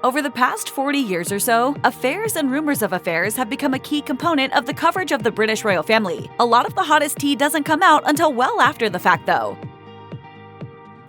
Over the past 40 years or so, affairs and rumors of affairs have become a key component of the coverage of the British royal family. A lot of the hottest tea doesn't come out until well after the fact, though.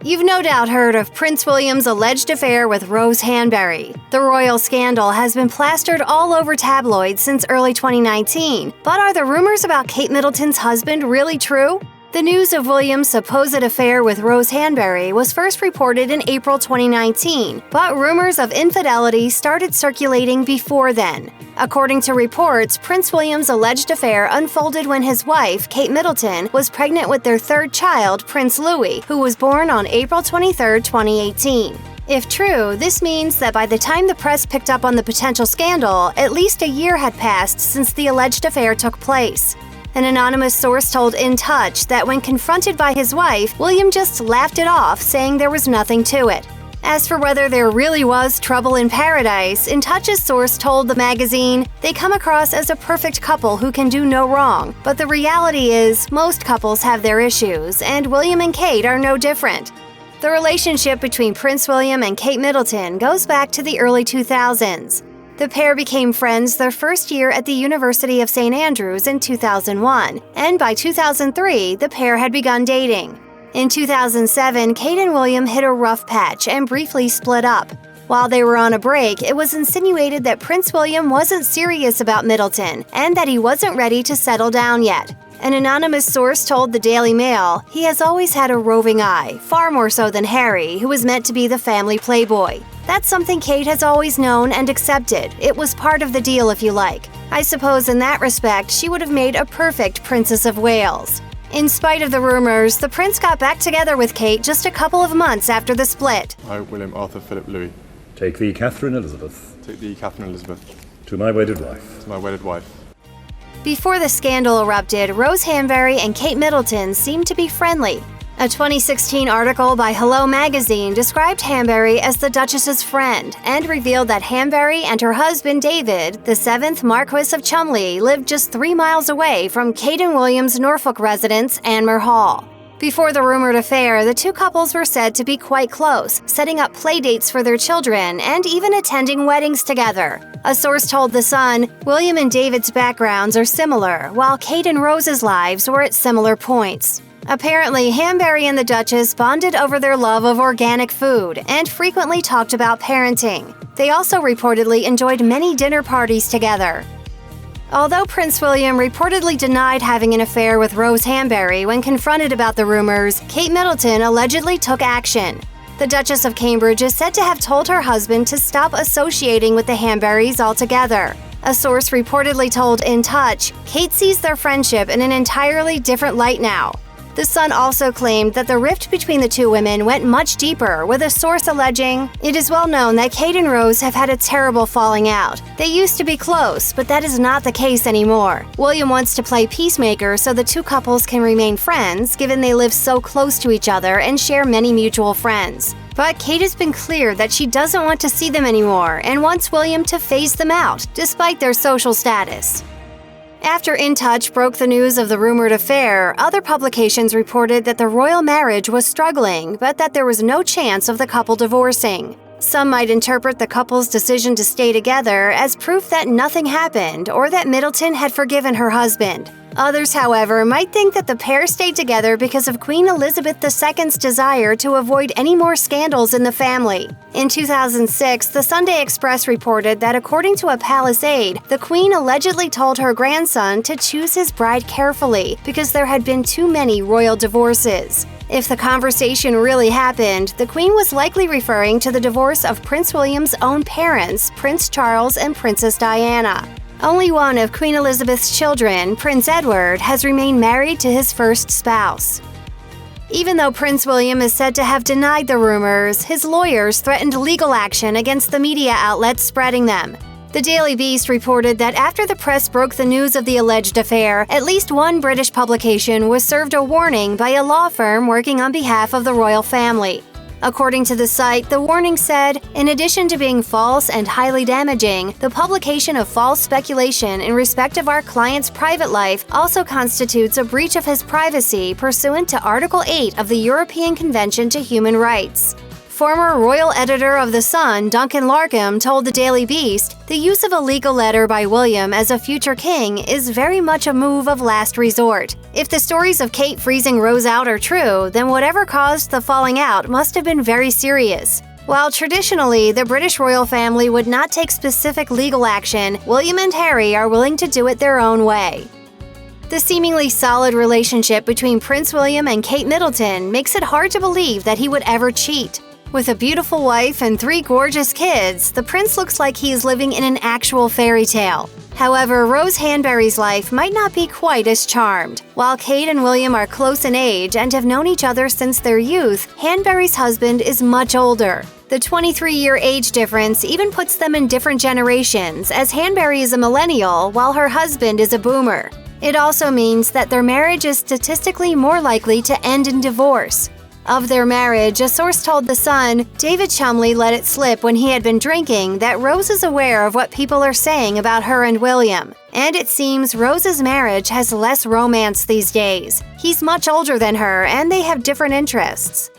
You've no doubt heard of Prince William's alleged affair with Rose Hanbury. The royal scandal has been plastered all over tabloids since early 2019. But are the rumors about Kate Middleton's husband really true? The news of William's supposed affair with Rose Hanbury was first reported in April 2019, but rumors of infidelity started circulating before then. According to reports, Prince William's alleged affair unfolded when his wife, Kate Middleton, was pregnant with their third child, Prince Louis, who was born on April 23, 2018. If true, this means that by the time the press picked up on the potential scandal, at least a year had passed since the alleged affair took place. An anonymous source told In Touch that when confronted by his wife, William just laughed it off, saying there was nothing to it. As for whether there really was trouble in paradise, In Touch's source told the magazine, "They come across as a perfect couple who can do no wrong, but the reality is most couples have their issues, and William and Kate are no different." The relationship between Prince William and Kate Middleton goes back to the early 2000s. The pair became friends their first year at the University of St. Andrews in 2001, and by 2003, the pair had begun dating. In 2007, Kate and William hit a rough patch and briefly split up. While they were on a break, it was insinuated that Prince William wasn't serious about Middleton and that he wasn't ready to settle down yet. An anonymous source told the Daily Mail he has always had a roving eye, far more so than Harry, who was meant to be the family playboy. That's something Kate has always known and accepted. It was part of the deal, if you like. I suppose in that respect, she would have made a perfect Princess of Wales. In spite of the rumors, the prince got back together with Kate just a couple of months after the split. I, William Arthur Philip Louis. Take thee, Catherine Elizabeth. Take thee, Catherine Elizabeth. To my wedded wife. To my wedded wife. Before the scandal erupted, Rose Hanbury and Kate Middleton seemed to be friendly. A 2016 article by Hello magazine described Hanbury as the Duchess's friend and revealed that Hanbury and her husband David, the 7th Marquis of Cholmondeley, lived just 3 miles away from Kate and William's Norfolk residence, Anmer Hall. Before the rumored affair, the two couples were said to be quite close, setting up playdates for their children and even attending weddings together. A source told The Sun, William and David's backgrounds are similar, while Kate and Rose's lives were at similar points. Apparently, Hanbury and the Duchess bonded over their love of organic food and frequently talked about parenting. They also reportedly enjoyed many dinner parties together. Although Prince William reportedly denied having an affair with Rose Hanbury when confronted about the rumors, Kate Middleton allegedly took action. The Duchess of Cambridge is said to have told her husband to stop associating with the Hanburys altogether. A source reportedly told In Touch, Kate sees their friendship in an entirely different light now. The Sun also claimed that the rift between the two women went much deeper, with a source alleging, "It is well known that Kate and Rose have had a terrible falling out. They used to be close, but that is not the case anymore. William wants to play peacemaker so the two couples can remain friends, given they live so close to each other and share many mutual friends. But Kate has been clear that she doesn't want to see them anymore and wants William to phase them out, despite their social status." After In Touch broke the news of the rumored affair, other publications reported that the royal marriage was struggling, but that there was no chance of the couple divorcing. Some might interpret the couple's decision to stay together as proof that nothing happened or that Middleton had forgiven her husband. Others, however, might think that the pair stayed together because of Queen Elizabeth II's desire to avoid any more scandals in the family. In 2006, the Sunday Express reported that according to a palace aide, the Queen allegedly told her grandson to choose his bride carefully because there had been too many royal divorces. If the conversation really happened, the Queen was likely referring to the divorce of Prince William's own parents, Prince Charles and Princess Diana. Only one of Queen Elizabeth's children, Prince Edward, has remained married to his first spouse. Even though Prince William is said to have denied the rumors, his lawyers threatened legal action against the media outlets spreading them. The Daily Beast reported that after the press broke the news of the alleged affair, at least one British publication was served a warning by a law firm working on behalf of the royal family. According to the site, the warning said, in addition to being false and highly damaging, the publication of false speculation in respect of our client's private life also constitutes a breach of his privacy pursuant to Article 8 of the European Convention to Human Rights. Former royal editor of The Sun, Duncan Larcombe, told the Daily Beast, "The use of a legal letter by William as a future king is very much a move of last resort. If the stories of Kate freezing Rose out are true, then whatever caused the falling out must have been very serious." While traditionally the British royal family would not take specific legal action, William and Harry are willing to do it their own way. The seemingly solid relationship between Prince William and Kate Middleton makes it hard to believe that he would ever cheat. With a beautiful wife and 3 gorgeous kids, the prince looks like he is living in an actual fairy tale. However, Rose Hanbury's life might not be quite as charmed. While Kate and William are close in age and have known each other since their youth, Hanbury's husband is much older. The 23-year age difference even puts them in different generations, as Hanbury is a millennial while her husband is a boomer. It also means that their marriage is statistically more likely to end in divorce. Of their marriage, a source told The Sun, David Chumley let it slip when he had been drinking that Rose is aware of what people are saying about her and William. And it seems Rose's marriage has less romance these days. He's much older than her, and they have different interests.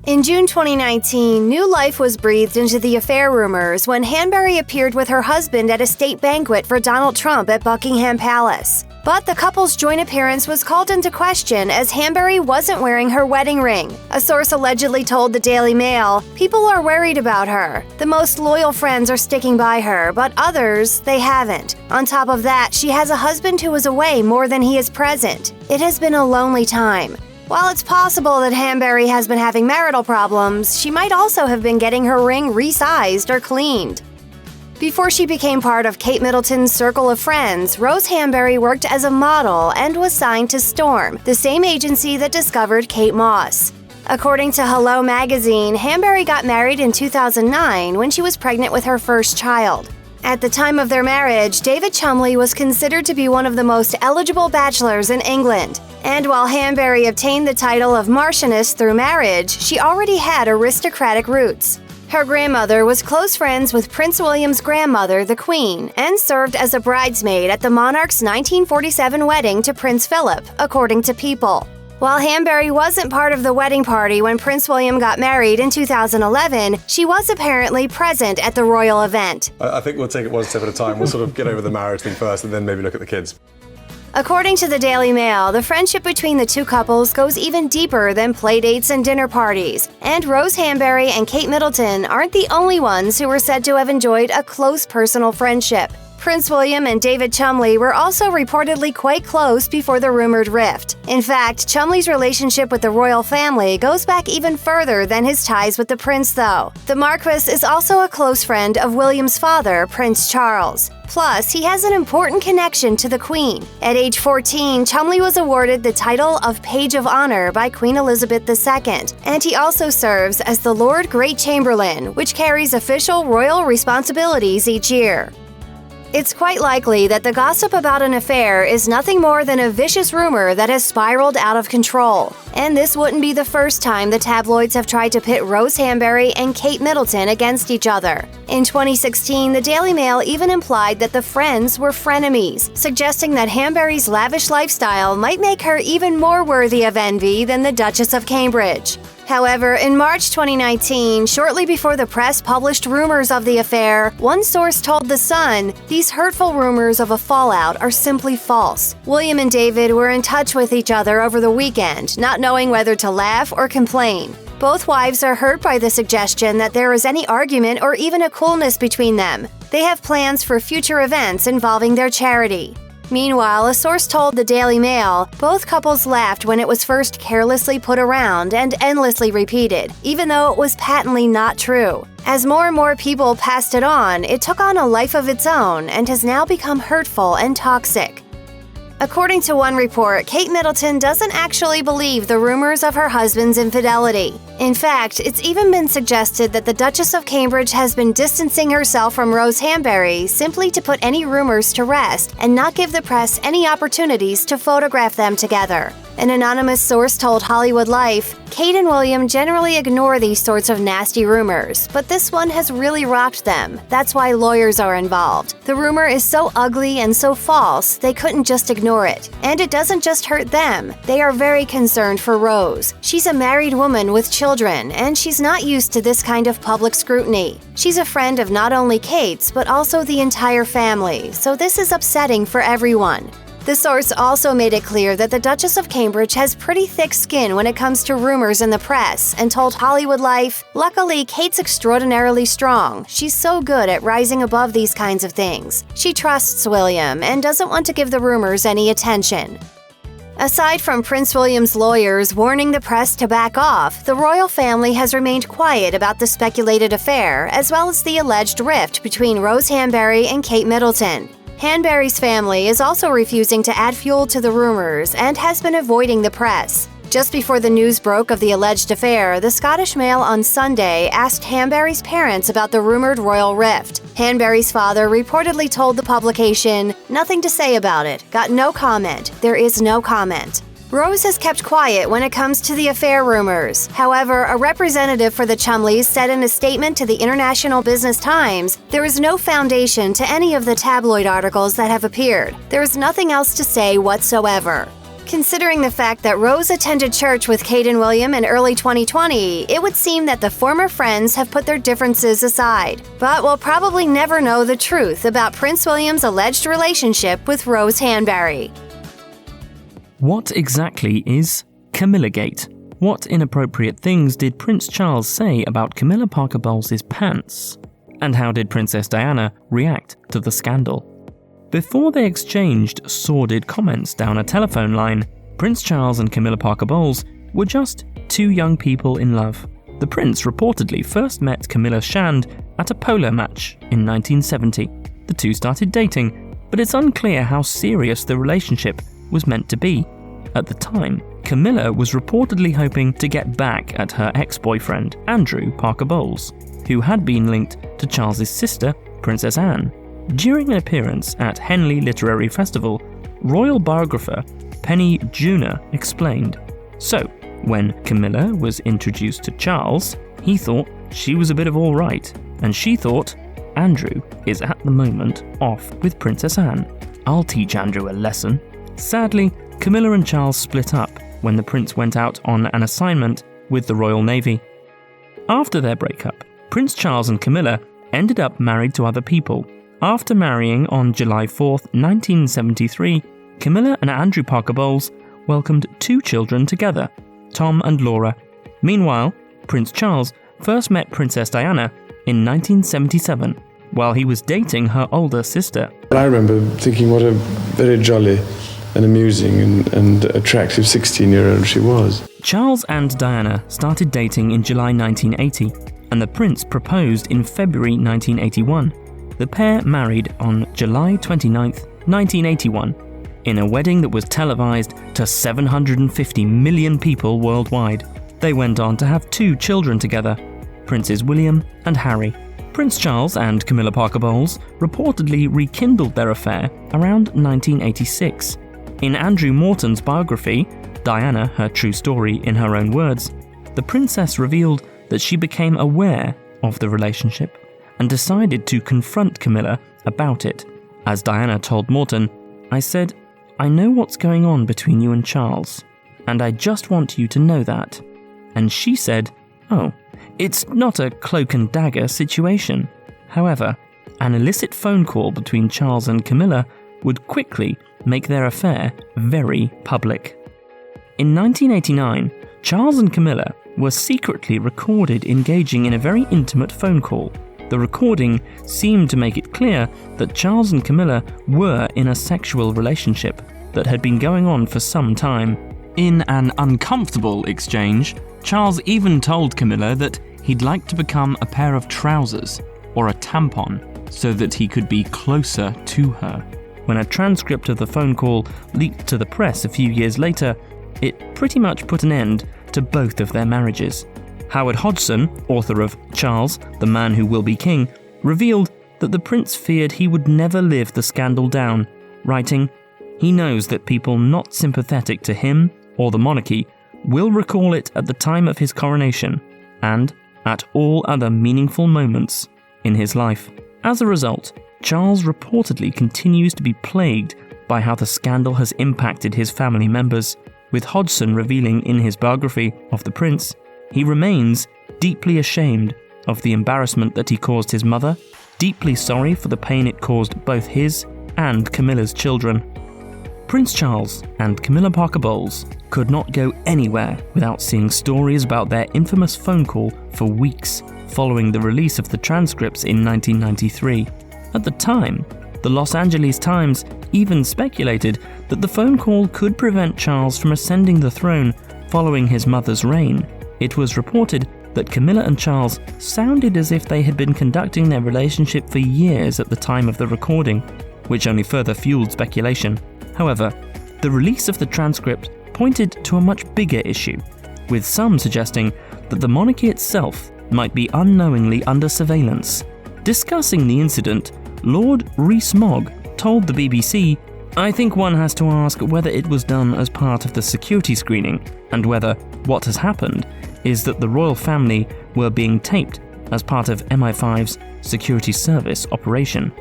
In June 2019, new life was breathed into the affair rumors when Hanbury appeared with her husband at a state banquet for Donald Trump at Buckingham Palace. But the couple's joint appearance was called into question as Hanbury wasn't wearing her wedding ring. A source allegedly told the Daily Mail, "People are worried about her. The most loyal friends are sticking by her, but others, they haven't. On top of that, she has a husband who is away more than he is present. It has been a lonely time." While it's possible that Hanbury has been having marital problems, she might also have been getting her ring resized or cleaned. Before she became part of Kate Middleton's circle of friends, Rose Hanbury worked as a model and was signed to Storm, the same agency that discovered Kate Moss. According to Hello magazine, Hanbury got married in 2009 when she was pregnant with her first child. At the time of their marriage, David Chumley was considered to be one of the most eligible bachelors in England. And while Hanbury obtained the title of Marchioness through marriage, she already had aristocratic roots. Her grandmother was close friends with Prince William's grandmother, the Queen, and served as a bridesmaid at the monarch's 1947 wedding to Prince Philip, according to People. While Hanbury wasn't part of the wedding party when Prince William got married in 2011, she was apparently present at the royal event. I think we'll take it one step at a time. We'll sort of get over the marriage thing first and then maybe look at the kids. According to the Daily Mail, the friendship between the two couples goes even deeper than playdates and dinner parties. And Rose Hanbury and Kate Middleton aren't the only ones who were said to have enjoyed a close personal friendship. Prince William and David Chumley were also reportedly quite close before the rumored rift. In fact, Chumley's relationship with the royal family goes back even further than his ties with the prince, though. The Marquis is also a close friend of William's father, Prince Charles. Plus, he has an important connection to the Queen. At age 14, Chumley was awarded the title of Page of Honor by Queen Elizabeth II, and he also serves as the Lord Great Chamberlain, which carries official royal responsibilities each year. It's quite likely that the gossip about an affair is nothing more than a vicious rumor that has spiraled out of control. And this wouldn't be the first time the tabloids have tried to pit Rose Hanbury and Kate Middleton against each other. In 2016, the Daily Mail even implied that the friends were frenemies, suggesting that Hanbury's lavish lifestyle might make her even more worthy of envy than the Duchess of Cambridge. However, in March 2019, shortly before the press published rumors of the affair, one source told The Sun, "These hurtful rumors of a fallout are simply false. William and David were in touch with each other over the weekend, not knowing whether to laugh or complain. Both wives are hurt by the suggestion that there is any argument or even a coolness between them. They have plans for future events involving their charity." Meanwhile, a source told the Daily Mail, both couples laughed when it was first carelessly put around and endlessly repeated, even though it was patently not true. As more and more people passed it on, it took on a life of its own and has now become hurtful and toxic. According to one report, Kate Middleton doesn't actually believe the rumors of her husband's infidelity. In fact, it's even been suggested that the Duchess of Cambridge has been distancing herself from Rose Hanbury simply to put any rumors to rest and not give the press any opportunities to photograph them together. An anonymous source told Hollywood Life, Kate and William generally ignore these sorts of nasty rumors, but this one has really rocked them. That's why lawyers are involved. The rumor is so ugly and so false, they couldn't just ignore it. And it doesn't just hurt them. They are very concerned for Rose. She's a married woman with children, and she's not used to this kind of public scrutiny. She's a friend of not only Kate's, but also the entire family, so this is upsetting for everyone. The source also made it clear that the Duchess of Cambridge has pretty thick skin when it comes to rumors in the press and told Hollywood Life, "Luckily, Kate's extraordinarily strong. She's so good at rising above these kinds of things. She trusts William and doesn't want to give the rumors any attention." Aside from Prince William's lawyers warning the press to back off, the royal family has remained quiet about the speculated affair, as well as the alleged rift between Rose Hanbury and Kate Middleton. Hanbury's family is also refusing to add fuel to the rumors and has been avoiding the press. Just before the news broke of the alleged affair, the Scottish Mail on Sunday asked Hanbury's parents about the rumored royal rift. Hanbury's father reportedly told the publication, "Nothing to say about it. Got no comment. There is no comment." Rose has kept quiet when it comes to the affair rumors. However, a representative for the Chumleys said in a statement to the International Business Times, "There is no foundation to any of the tabloid articles that have appeared. There is nothing else to say whatsoever." Considering the fact that Rose attended church with Kate and William in early 2020, it would seem that the former friends have put their differences aside. But we'll probably never know the truth about Prince William's alleged relationship with Rose Hanbury. What exactly is Camillagate? What inappropriate things did Prince Charles say about Camilla Parker Bowles' pants? And how did Princess Diana react to the scandal? Before they exchanged sordid comments down a telephone line, Prince Charles and Camilla Parker Bowles were just two young people in love. The prince reportedly first met Camilla Shand at a polo match in 1970. The two started dating, but it's unclear how serious the relationship was meant to be. At the time, Camilla was reportedly hoping to get back at her ex-boyfriend, Andrew Parker Bowles, who had been linked to Charles's sister, Princess Anne. During an appearance at Henley Literary Festival, royal biographer Penny Junor explained, "So, when Camilla was introduced to Charles, he thought she was a bit of all right, and she thought, Andrew is at the moment off with Princess Anne. I'll teach Andrew a lesson." Sadly, Camilla and Charles split up when the prince went out on an assignment with the Royal Navy. After their breakup, Prince Charles and Camilla ended up married to other people. After marrying on July 4th, 1973, Camilla and Andrew Parker Bowles welcomed two children together, Tom and Laura. Meanwhile, Prince Charles first met Princess Diana in 1977, while he was dating her older sister. I remember thinking what a very jolly and amusing and attractive 16-year-old she was. Charles and Diana started dating in July 1980, and the prince proposed in February 1981. The pair married on July 29, 1981, in a wedding that was televised to 750 million people worldwide. They went on to have two children together, Princes William and Harry. Prince Charles and Camilla Parker Bowles reportedly rekindled their affair around 1986. In Andrew Morton's biography, Diana, Her True Story in Her Own Words, the princess revealed that she became aware of the relationship and decided to confront Camilla about it. As Diana told Morton, "I said, I know what's going on between you and Charles, and I just want you to know that." And she said, "Oh, it's not a cloak and dagger situation." However, an illicit phone call between Charles and Camilla would quickly make their affair very public. In 1989, Charles and Camilla were secretly recorded engaging in a very intimate phone call. The recording seemed to make it clear that Charles and Camilla were in a sexual relationship that had been going on for some time. In an uncomfortable exchange, Charles even told Camilla that he'd like to become a pair of trousers or a tampon so that he could be closer to her. When a transcript of the phone call leaked to the press a few years later, it pretty much put an end to both of their marriages. Howard Hodgson, author of Charles, the Man Who Will Be King, revealed that the prince feared he would never live the scandal down, writing, "He knows that people not sympathetic to him or the monarchy will recall it at the time of his coronation and at all other meaningful moments in his life. As a result, Charles reportedly continues to be plagued by how the scandal has impacted his family members, with Hodgson revealing in his biography of the prince, he remains deeply ashamed of the embarrassment that he caused his mother, deeply sorry for the pain it caused both his and Camilla's children. Prince Charles and Camilla Parker Bowles could not go anywhere without seeing stories about their infamous phone call for weeks following the release of the transcripts in 1993. At the time, the Los Angeles Times even speculated that the phone call could prevent Charles from ascending the throne following his mother's reign. It was reported that Camilla and Charles sounded as if they had been conducting their relationship for years at the time of the recording, which only further fueled speculation. However, the release of the transcript pointed to a much bigger issue, with some suggesting that the monarchy itself might be unknowingly under surveillance. Discussing the incident, Lord Rees-Mogg told the BBC, "I think one has to ask whether it was done as part of the security screening, and whether what has happened is that the royal family were being taped as part of MI5's security service operation."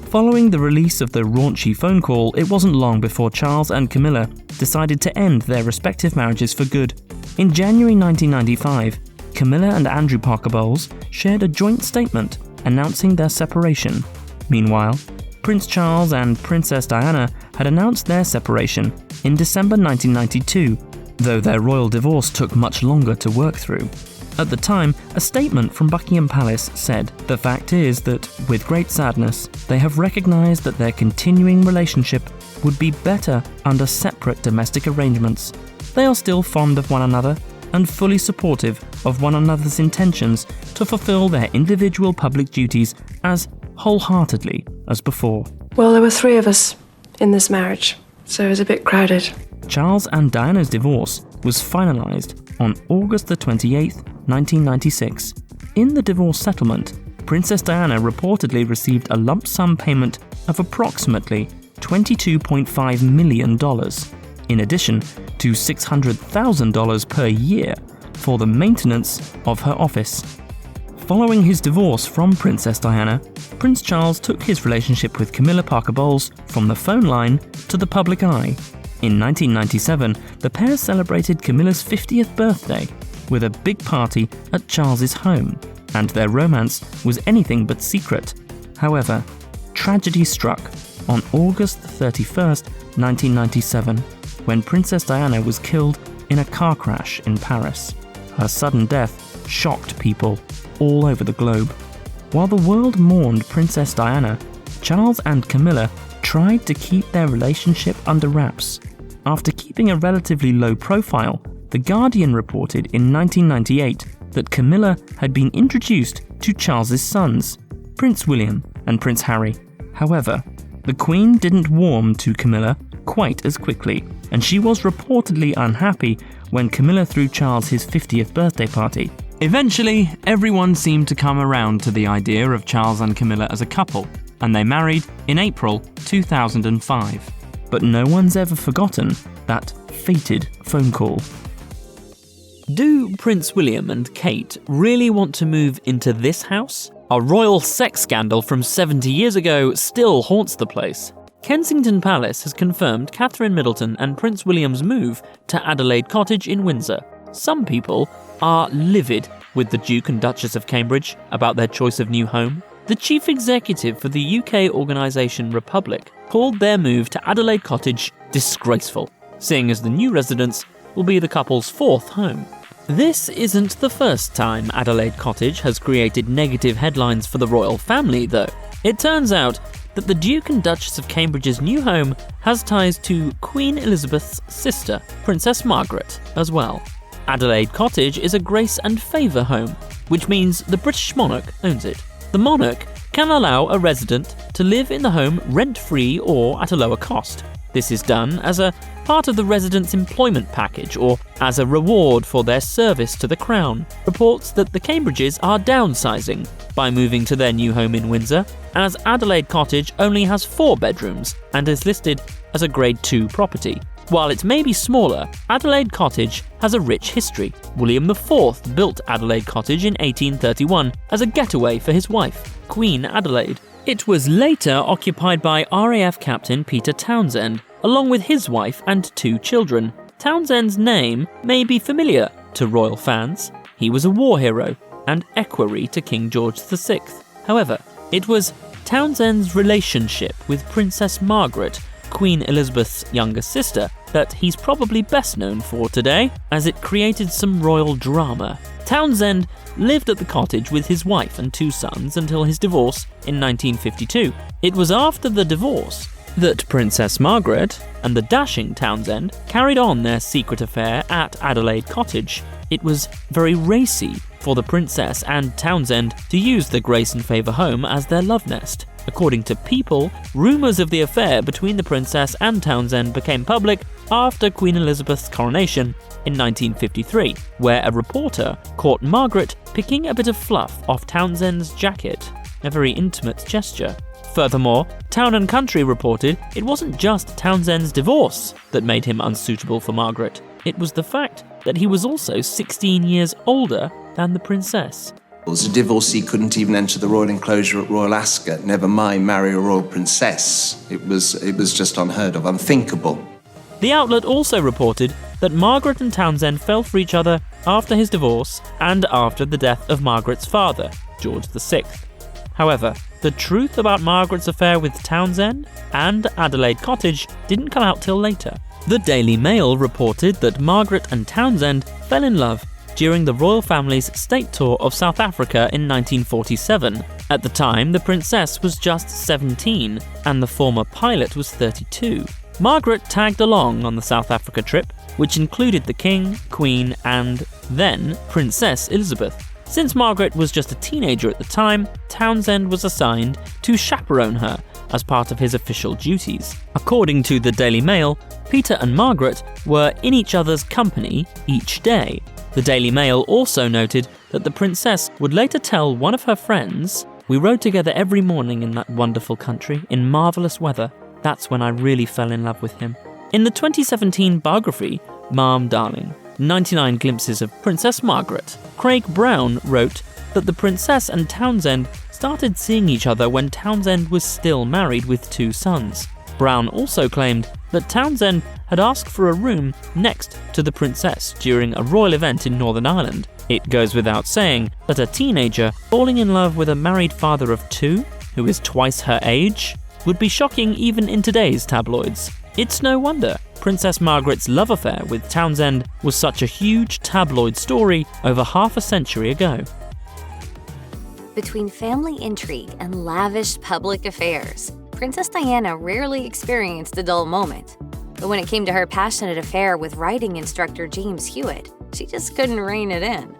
Following the release of the raunchy phone call, it wasn't long before Charles and Camilla decided to end their respective marriages for good. In January 1995, Camilla and Andrew Parker Bowles shared a joint statement announcing their separation. Meanwhile, Prince Charles and Princess Diana had announced their separation in December 1992, though their royal divorce took much longer to work through. At the time, a statement from Buckingham Palace said, "The fact is that, with great sadness, they have recognised that their continuing relationship would be better under separate domestic arrangements. They are still fond of one another and fully supportive of one another's intentions to fulfil their individual public duties as wholeheartedly as before." Well, there were 3 of us in this marriage, so it was a bit crowded. Charles and Diana's divorce was finalised on August 28, 1996. In the divorce settlement, Princess Diana reportedly received a lump sum payment of approximately $22.5 million, in addition to $600,000 per year for the maintenance of her office. Following his divorce from Princess Diana, Prince Charles took his relationship with Camilla Parker Bowles from the phone line to the public eye. In 1997, the pair celebrated Camilla's 50th birthday with a big party at Charles's home, and their romance was anything but secret. However, tragedy struck on August 31st, 1997, when Princess Diana was killed in a car crash in Paris. Her sudden death shocked people all over the globe. While the world mourned Princess Diana, Charles and Camilla tried to keep their relationship under wraps. After keeping a relatively low profile, The Guardian reported in 1998 that Camilla had been introduced to Charles's sons, Prince William and Prince Harry. However, the Queen didn't warm to Camilla quite as quickly, and she was reportedly unhappy when Camilla threw Charles his 50th birthday party. Eventually, everyone seemed to come around to the idea of Charles and Camilla as a couple, and they married in April 2005. But no one's ever forgotten that fated phone call. Do Prince William and Kate really want to move into this house? A royal sex scandal from 70 years ago still haunts the place. Kensington Palace has confirmed Catherine Middleton and Prince William's move to Adelaide Cottage in Windsor. Some people are livid with the Duke and Duchess of Cambridge about their choice of new home. The chief executive for the UK organisation Republic called their move to Adelaide Cottage disgraceful, seeing as the new residence will be the couple's 4th home. This isn't the first time Adelaide Cottage has created negative headlines for the royal family, though. It turns out that the Duke and Duchess of Cambridge's new home has ties to Queen Elizabeth's sister, Princess Margaret, as well. Adelaide Cottage is a grace and favour home, which means the British monarch owns it. The monarch can allow a resident to live in the home rent-free or at a lower cost. This is done as a part of the resident's employment package or as a reward for their service to the Crown. Reports that the Cambridges are downsizing by moving to their new home in Windsor, as Adelaide Cottage only has 4 bedrooms and is listed as a Grade 2 property. While it may be smaller, Adelaide Cottage has a rich history. William IV built Adelaide Cottage in 1831 as a getaway for his wife, Queen Adelaide. It was later occupied by RAF Captain Peter Townsend, along with his wife and 2 children. Townsend's name may be familiar to royal fans. He was a war hero and equerry to King George VI. However, it was Townsend's relationship with Princess Margaret, Queen Elizabeth's younger sister, that he's probably best known for today, as it created some royal drama. Townsend lived at the cottage with his wife and 2 sons until his divorce in 1952. It was after the divorce that Princess Margaret and the dashing Townsend carried on their secret affair at Adelaide Cottage. It was very racy for the princess and Townsend to use the Grace and Favour home as their love nest. According to People, rumours of the affair between the princess and Townsend became public after Queen Elizabeth's coronation in 1953, where a reporter caught Margaret picking a bit of fluff off Townsend's jacket, a very intimate gesture. Furthermore, Town & Country reported it wasn't just Townsend's divorce that made him unsuitable for Margaret. It was the fact that he was also 16 years older than the princess. As a divorcee couldn't even enter the royal enclosure at Royal Ascot, never mind marry a royal princess. It was just unheard of, unthinkable. The outlet also reported that Margaret and Townsend fell for each other after his divorce and after the death of Margaret's father, George VI. However, the truth about Margaret's affair with Townsend and Adelaide Cottage didn't come out till later. The Daily Mail reported that Margaret and Townsend fell in love during the royal family's state tour of South Africa in 1947. At the time, the princess was just 17 and the former pilot was 32. Margaret tagged along on the South Africa trip, which included the King, Queen, and then Princess Elizabeth. Since Margaret was just a teenager at the time, Townsend was assigned to chaperone her as part of his official duties. According to the Daily Mail, Peter and Margaret were in each other's company each day. The Daily Mail also noted that the princess would later tell one of her friends, "We rode together every morning in that wonderful country, in marvellous weather. That's when I really fell in love with him." In the 2017 biography, Ma'am Darling, 99 Glimpses of Princess Margaret, Craig Brown wrote that the princess and Townsend started seeing each other when Townsend was still married with 2 sons. Brown also claimed that Townsend had asked for a room next to the princess during a royal event in Northern Ireland. It goes without saying that a teenager falling in love with a married father of 2, who is twice her age, would be shocking even in today's tabloids. It's no wonder Princess Margaret's love affair with Townsend was such a huge tabloid story over half a century ago. Between family intrigue and lavish public affairs, Princess Diana rarely experienced a dull moment. But when it came to her passionate affair with writing instructor James Hewitt, she just couldn't rein it in.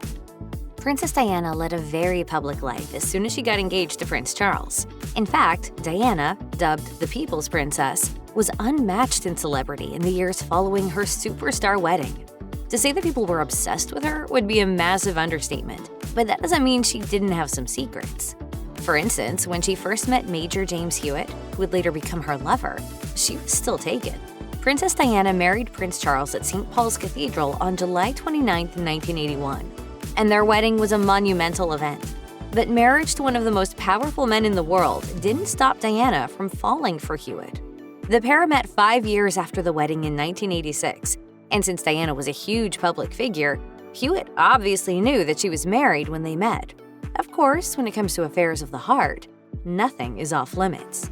Princess Diana led a very public life as soon as she got engaged to Prince Charles. In fact, Diana, dubbed the People's Princess, was unmatched in celebrity in the years following her superstar wedding. To say that people were obsessed with her would be a massive understatement, but that doesn't mean she didn't have some secrets. For instance, when she first met Major James Hewitt, who would later become her lover, she was still taken. Princess Diana married Prince Charles at St. Paul's Cathedral on July 29, 1981, and their wedding was a monumental event. But marriage to one of the most powerful men in the world didn't stop Diana from falling for Hewitt. The pair met 5 years after the wedding in 1986, and since Diana was a huge public figure, Hewitt obviously knew that she was married when they met. Of course, when it comes to affairs of the heart, nothing is off limits.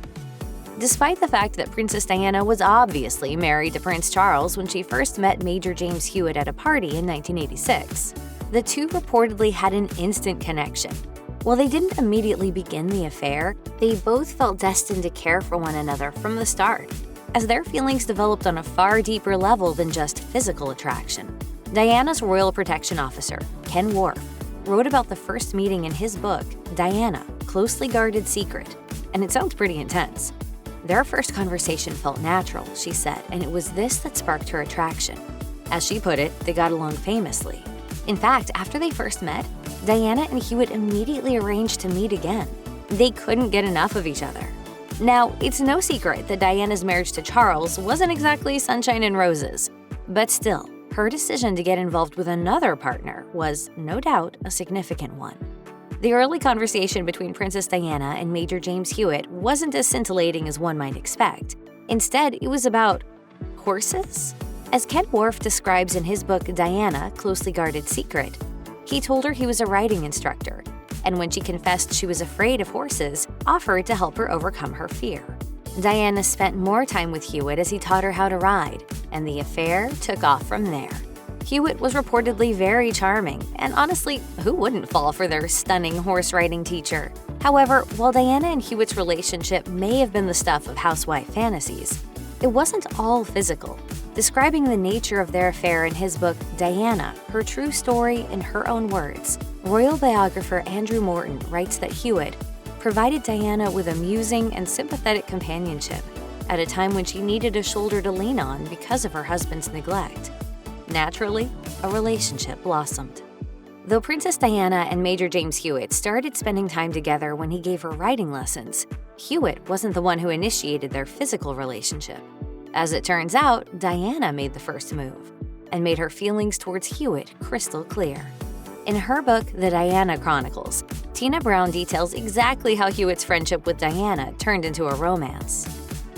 Despite the fact that Princess Diana was obviously married to Prince Charles when she first met Major James Hewitt at a party in 1986, the two reportedly had an instant connection. While they didn't immediately begin the affair, they both felt destined to care for one another from the start, as their feelings developed on a far deeper level than just physical attraction. Diana's royal protection officer, Ken Worf, wrote about the first meeting in his book, Diana, Closely Guarded Secret, and it sounds pretty intense. Their first conversation felt natural, she said, and it was this that sparked her attraction. As she put it, they got along famously. In fact, after they first met, Diana and Hewitt immediately arranged to meet again. They couldn't get enough of each other. Now, it's no secret that Diana's marriage to Charles wasn't exactly sunshine and roses. But still, her decision to get involved with another partner was, no doubt, a significant one. The early conversation between Princess Diana and Major James Hewitt wasn't as scintillating as one might expect. Instead, it was about horses? As Ken Worf describes in his book Diana, Closely Guarded Secret, he told her he was a riding instructor, and when she confessed she was afraid of horses, offered to help her overcome her fear. Diana spent more time with Hewitt as he taught her how to ride, and the affair took off from there. Hewitt was reportedly very charming, and honestly, who wouldn't fall for their stunning horse riding teacher? However, while Diana and Hewitt's relationship may have been the stuff of housewife fantasies, it wasn't all physical. Describing the nature of their affair in his book Diana, Her True Story in Her Own Words, royal biographer Andrew Morton writes that Hewitt provided Diana with amusing and sympathetic companionship at a time when she needed a shoulder to lean on because of her husband's neglect. Naturally, a relationship blossomed. Though Princess Diana and Major James Hewitt started spending time together when he gave her riding lessons, Hewitt wasn't the one who initiated their physical relationship. As it turns out, Diana made the first move and made her feelings towards Hewitt crystal clear. In her book, The Diana Chronicles, Tina Brown details exactly how Hewitt's friendship with Diana turned into a romance.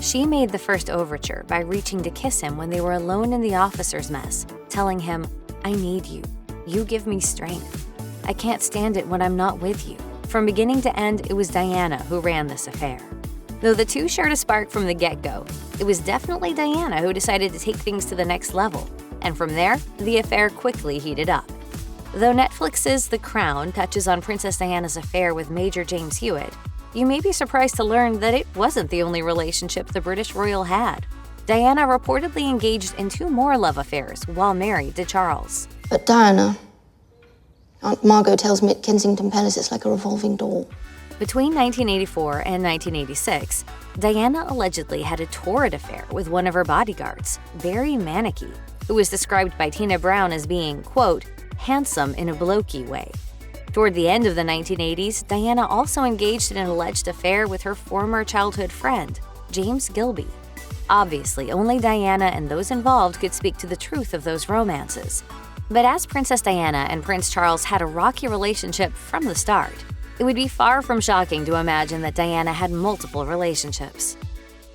She made the first overture by reaching to kiss him when they were alone in the officers' mess, telling him, "I need you. You give me strength. I can't stand it when I'm not with you." From beginning to end, it was Diana who ran this affair. Though the two shared a spark from the get-go, it was definitely Diana who decided to take things to the next level, and from there, the affair quickly heated up. Though Netflix's The Crown touches on Princess Diana's affair with Major James Hewitt, you may be surprised to learn that it wasn't the only relationship the British royal had. Diana reportedly engaged in 2 more love affairs while married to Charles. But Diana, Aunt Margot tells me at Kensington Palace it's like a revolving door. Between 1984 and 1986, Diana allegedly had a torrid affair with one of her bodyguards, Barry Monarchy, who was described by Tina Brown as being, quote, handsome in a blokey way. Toward the end of the 1980s, Diana also engaged in an alleged affair with her former childhood friend, James Gilby. Obviously, only Diana and those involved could speak to the truth of those romances. But as Princess Diana and Prince Charles had a rocky relationship from the start, it would be far from shocking to imagine that Diana had multiple relationships.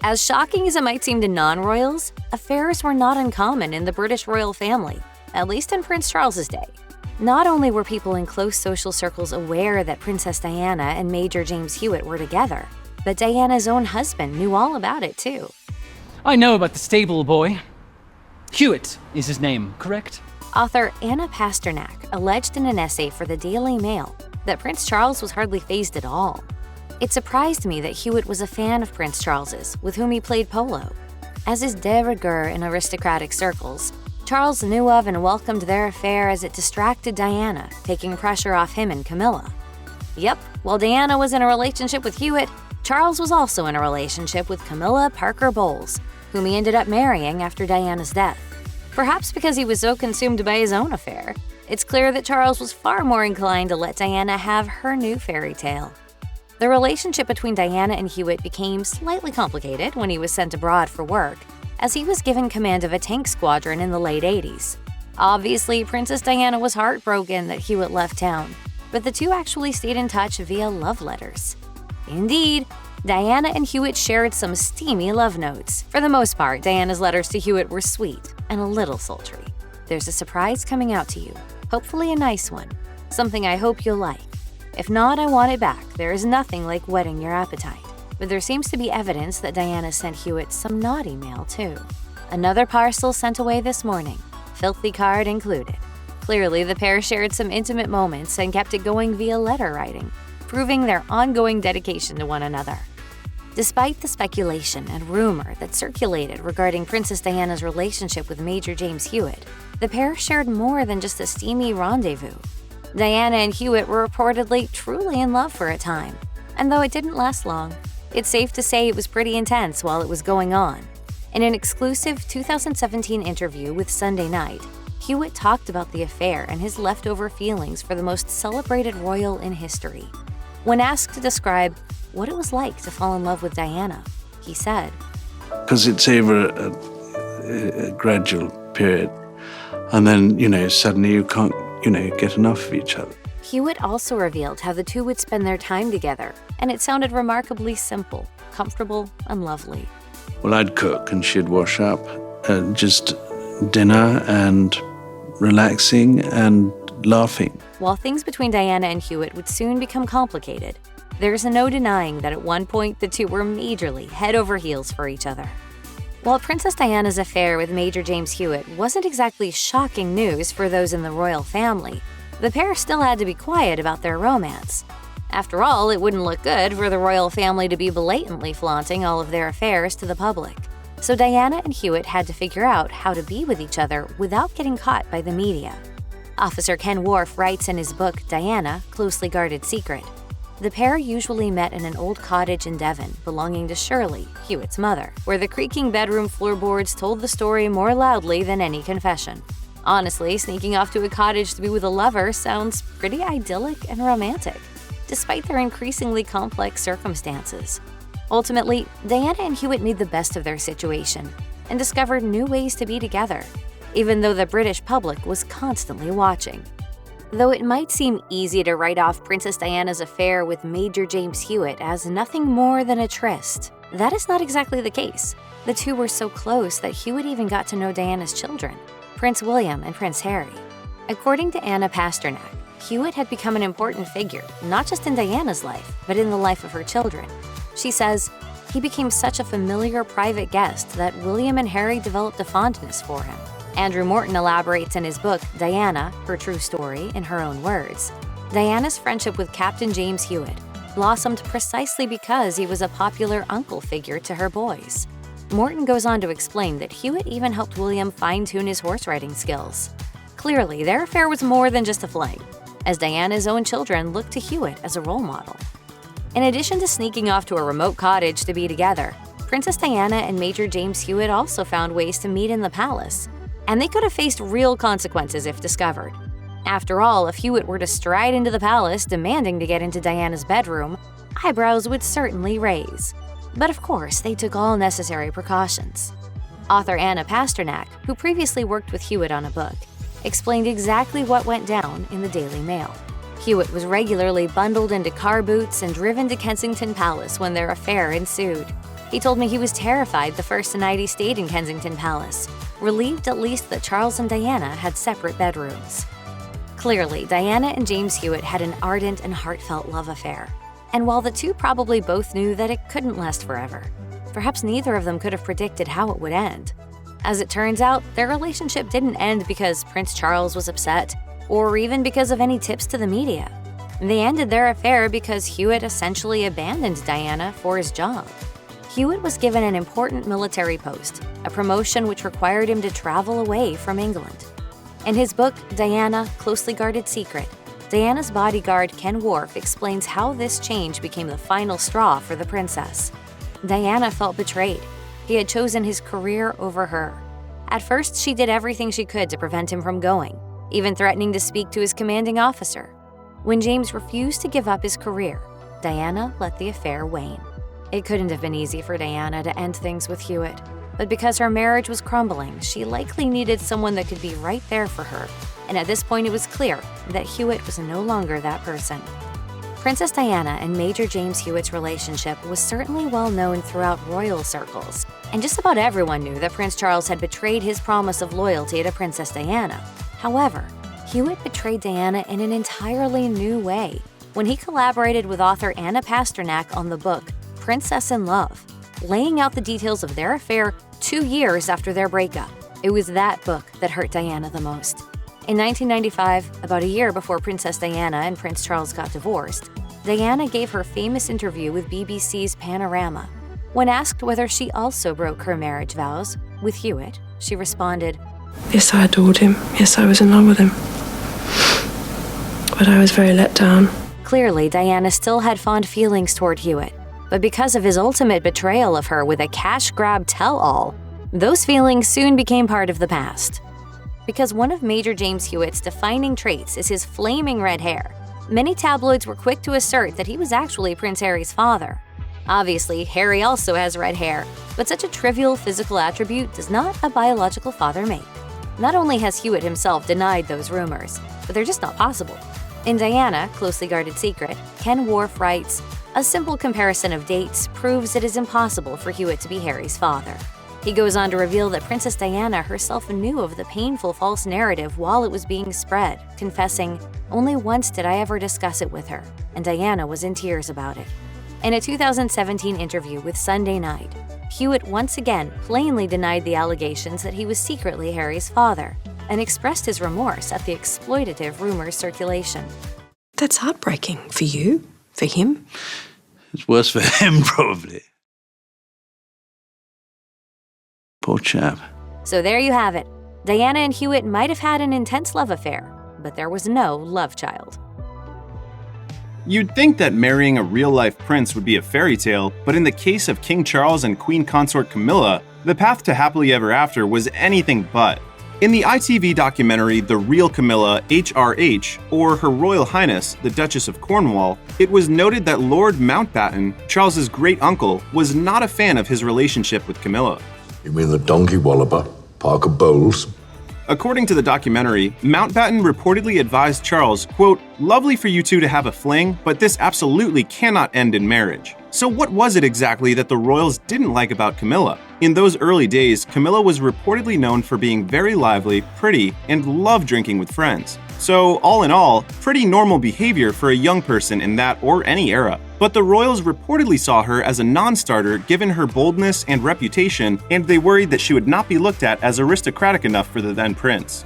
As shocking as it might seem to non-royals, affairs were not uncommon in the British royal family, at least in Prince Charles's day. Not only were people in close social circles aware that Princess Diana and Major James Hewitt were together, but Diana's own husband knew all about it too. I know about the stable boy. Hewitt is his name, correct? Author Anna Pasternak alleged in an essay for the Daily Mail that Prince Charles was hardly fazed at all. It surprised me that Hewitt was a fan of Prince Charles's, with whom he played polo. As is de rigueur in aristocratic circles, Charles knew of and welcomed their affair as it distracted Diana, taking pressure off him and Camilla. Yep, while Diana was in a relationship with Hewitt, Charles was also in a relationship with Camilla Parker Bowles, whom he ended up marrying after Diana's death. Perhaps because he was so consumed by his own affair, it's clear that Charles was far more inclined to let Diana have her new fairy tale. The relationship between Diana and Hewitt became slightly complicated when he was sent abroad for work, as he was given command of a tank squadron in the late 80s. Obviously, Princess Diana was heartbroken that Hewitt left town, but the two actually stayed in touch via love letters. Indeed, Diana and Hewitt shared some steamy love notes. For the most part, Diana's letters to Hewitt were sweet and a little sultry. There's a surprise coming out to you, hopefully a nice one, something I hope you'll like. If not, I want it back. There is nothing like whetting your appetite. But there seems to be evidence that Diana sent Hewitt some naughty mail, too. Another parcel sent away this morning, filthy card included. Clearly, the pair shared some intimate moments and kept it going via letter writing, proving their ongoing dedication to one another. Despite the speculation and rumor that circulated regarding Princess Diana's relationship with Major James Hewitt, the pair shared more than just a steamy rendezvous. Diana and Hewitt were reportedly truly in love for a time, and though it didn't last long, it's safe to say it was pretty intense while it was going on. In an exclusive 2017 interview with Sunday Night, Hewitt talked about the affair and his leftover feelings for the most celebrated royal in history. When asked to describe what it was like to fall in love with Diana. He said, "Because it's over a gradual period, and then, suddenly you can't, get enough of each other." Hewitt also revealed how the two would spend their time together, and it sounded remarkably simple, comfortable, and lovely. Well, I'd cook and she'd wash up. Just dinner and relaxing and laughing. While things between Diana and Hewitt would soon become complicated, there's no denying that at one point the two were majorly head over heels for each other. While Princess Diana's affair with Major James Hewitt wasn't exactly shocking news for those in the royal family, the pair still had to be quiet about their romance. After all, it wouldn't look good for the royal family to be blatantly flaunting all of their affairs to the public. So Diana and Hewitt had to figure out how to be with each other without getting caught by the media. Officer Ken Worf writes in his book, Diana, Closely Guarded Secret, the pair usually met in an old cottage in Devon belonging to Shirley, Hewitt's mother, where the creaking bedroom floorboards told the story more loudly than any confession. Honestly, sneaking off to a cottage to be with a lover sounds pretty idyllic and romantic, despite their increasingly complex circumstances. Ultimately, Diana and Hewitt made the best of their situation and discovered new ways to be together, even though the British public was constantly watching. Though it might seem easy to write off Princess Diana's affair with Major James Hewitt as nothing more than a tryst, that is not exactly the case. The two were so close that Hewitt even got to know Diana's children, Prince William and Prince Harry. According to Anna Pasternak, Hewitt had become an important figure, not just in Diana's life, but in the life of her children. She says, he became such a familiar private guest that William and Harry developed a fondness for him. Andrew Morton elaborates in his book, Diana, Her True Story, in her own words. Diana's friendship with Captain James Hewitt blossomed precisely because he was a popular uncle figure to her boys. Morton goes on to explain that Hewitt even helped William fine-tune his horse riding skills. Clearly, their affair was more than just a fling, as Diana's own children looked to Hewitt as a role model. In addition to sneaking off to a remote cottage to be together, Princess Diana and Major James Hewitt also found ways to meet in the palace, and they could have faced real consequences if discovered. After all, if Hewitt were to stride into the palace demanding to get into Diana's bedroom, eyebrows would certainly raise. But of course, they took all necessary precautions. Author Anna Pasternak, who previously worked with Hewitt on a book, explained exactly what went down in the Daily Mail. Hewitt was regularly bundled into car boots and driven to Kensington Palace when their affair ensued. He told me he was terrified the first night he stayed in Kensington Palace, relieved at least that Charles and Diana had separate bedrooms. Clearly, Diana and James Hewitt had an ardent and heartfelt love affair. And while the two probably both knew that it couldn't last forever, perhaps neither of them could have predicted how it would end. As it turns out, their relationship didn't end because Prince Charles was upset, or even because of any tips to the media. They ended their affair because Hewitt essentially abandoned Diana for his job. Hewitt was given an important military post, a promotion which required him to travel away from England. In his book, Diana, Closely Guarded Secret, Diana's bodyguard Ken Worf explains how this change became the final straw for the princess. Diana felt betrayed. He had chosen his career over her. At first, she did everything she could to prevent him from going, even threatening to speak to his commanding officer. When James refused to give up his career, Diana let the affair wane. It couldn't have been easy for Diana to end things with Hewitt, but because her marriage was crumbling, she likely needed someone that could be right there for her, and at this point it was clear that Hewitt was no longer that person. Princess Diana and Major James Hewitt's relationship was certainly well known throughout royal circles, and just about everyone knew that Prince Charles had betrayed his promise of loyalty to Princess Diana. However, Hewitt betrayed Diana in an entirely new way when he collaborated with author Anna Pasternak on the book Princess in Love, laying out the details of their affair 2 years after their breakup. It was that book that hurt Diana the most. In 1995, about a year before Princess Diana and Prince Charles got divorced, Diana gave her famous interview with BBC's Panorama. When asked whether she also broke her marriage vows with Hewitt, she responded, Yes, I adored him. Yes, I was in love with him. But I was very let down. Clearly, Diana still had fond feelings toward Hewitt, but because of his ultimate betrayal of her with a cash grab tell-all, those feelings soon became part of the past. Because one of Major James Hewitt's defining traits is his flaming red hair, many tabloids were quick to assert that he was actually Prince Harry's father. Obviously, Harry also has red hair, but such a trivial physical attribute does not a biological father make. Not only has Hewitt himself denied those rumors, but they're just not possible. In Diana, Closely Guarded Secret, Ken Worf writes, "A simple comparison of dates proves it is impossible for Hewitt to be Harry's father." He goes on to reveal that Princess Diana herself knew of the painful false narrative while it was being spread, confessing, "Only once did I ever discuss it with her, and Diana was in tears about it." In a 2017 interview with Sunday Night, Hewitt once again plainly denied the allegations that he was secretly Harry's father and expressed his remorse at the exploitative rumors circulation. That's heartbreaking for you, for him. It's worse for him, probably. Poor chap. So there you have it. Diana and Hewitt might have had an intense love affair, but there was no love child. You'd think that marrying a real-life prince would be a fairy tale, but in the case of King Charles and Queen Consort Camilla, the path to happily ever after was anything but. In the ITV documentary The Real Camilla, HRH, or Her Royal Highness, the Duchess of Cornwall, it was noted that Lord Mountbatten, Charles's great-uncle, was not a fan of his relationship with Camilla. You mean the donkey walloper, Parker Bowles? According to the documentary, Mountbatten reportedly advised Charles, quote, "Lovely for you two to have a fling, but this absolutely cannot end in marriage." So what was it exactly that the royals didn't like about Camilla? In those early days, Camilla was reportedly known for being very lively, pretty, and loved drinking with friends. So, all in all, pretty normal behavior for a young person in that or any era. But the royals reportedly saw her as a non-starter given her boldness and reputation, and they worried that she would not be looked at as aristocratic enough for the then prince.